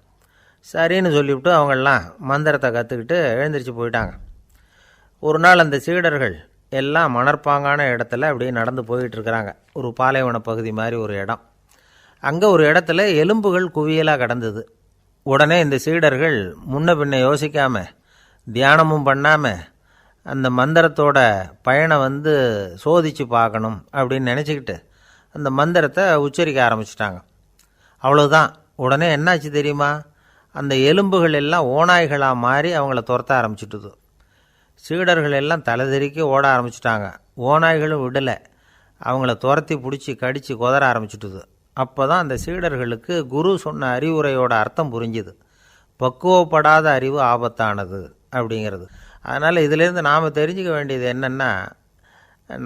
Speaker 2: சரின்னு சொல்லிவிட்டு அவங்கெல்லாம் மந்திரத்தை கற்றுக்கிட்டு எழுந்திரிச்சு போயிட்டாங்க. ஒரு நாள் அந்த சீடர்கள் எல்லாம் மணற்பாங்கான இடத்துல அப்படியே நடந்து போயிட்டுருக்கிறாங்க. ஒரு பாலைவன பகுதி மாதிரி ஒரு இடம். அங்கே ஒரு இடத்துல எலும்புகள் குவியலாக கிடந்தது. உடனே இந்த சீடர்கள் முன்ன பின்ன யோசிக்காமல், தியானமும் பண்ணாமல் அந்த மந்திரத்தோட பயனை சோதித்து பார்க்கணும் அப்படின்னு நினச்சிக்கிட்டு அந்த மந்திரத்தை உச்சரிக்க ஆரம்பிச்சிட்டாங்க. அவ்வளோதான். உடனே என்னாச்சு தெரியுமா, அந்த எலும்புகள் எல்லாம் ஓநாய்களாக மாறி அவங்கள துரத்த ஆரம்பிச்சிட்டுது. சீடர்கள் எல்லாம் தலைதெறிக்க ஓட ஆரம்பிச்சிட்டாங்க. ஓநாய்களும் விடலை, அவங்கள துரத்தி பிடிச்சி கடித்து கொதற ஆரம்பிச்சிட்டுது. அப்போ தான் அந்த சீடர்களுக்கு குரு சொன்ன அறிவுரையோட அர்த்தம் புரிஞ்சுது. பக்குவப்படாத அறிவு ஆபத்தானது அப்படிங்கிறது. அதனால் இதிலேருந்து நாம் தெரிஞ்சுக்க வேண்டியது என்னென்னா,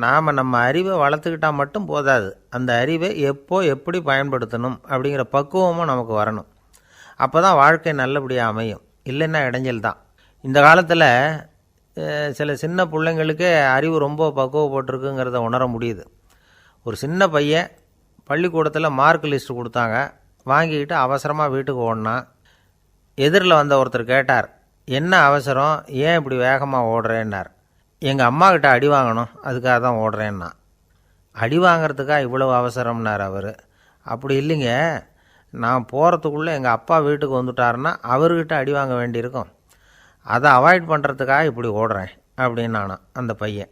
Speaker 2: நாம் நம்ம அறிவை வளர்த்துக்கிட்டால் மட்டும் போதாது, அந்த அறிவை எப்போ எப்படி பயன்படுத்தணும் அப்படிங்கிற பக்குவமும் நமக்கு வரணும். அப்போ தான் வாழ்க்கை நல்லபடியாக அமையும், இல்லைன்னா இடைஞ்சல் தான். இந்த காலத்தில் சில சின்ன பிள்ளைங்களுக்கே அறிவு ரொம்ப பக்குவப்பட்டிருக்குங்கிறத உணர முடியுது. ஒரு சின்ன பையன் பள்ளிக்கூடத்தில் மார்க் லிஸ்ட்டு கொடுத்தாங்க, வாங்கிக்கிட்டு அவசரமாக வீட்டுக்கு ஓடினான். எதிரில் வந்த ஒருத்தர் கேட்டார், என்ன அவசரம், ஏன் இப்படி வேகமாக ஓடுறேன்னார். எங்கள் அம்மாக்கிட்ட அடி வாங்கணும், அதுக்காக தான் ஓடுறேன்னா. அடி வாங்கிறதுக்கா இவ்வளவு அவசரம்னார் அவர். அப்படி இல்லைங்க, நான் போகிறதுக்குள்ளே எங்கள் அப்பா வீட்டுக்கு வந்துட்டாருன்னா அவர்கிட்ட அடி வாங்க வேண்டியிருக்கும். அதை அவாய்ட் பண்ணுறதுக்காக இப்படி ஓடுறேன் அப்படின்னு நானாம் அந்த பையன்.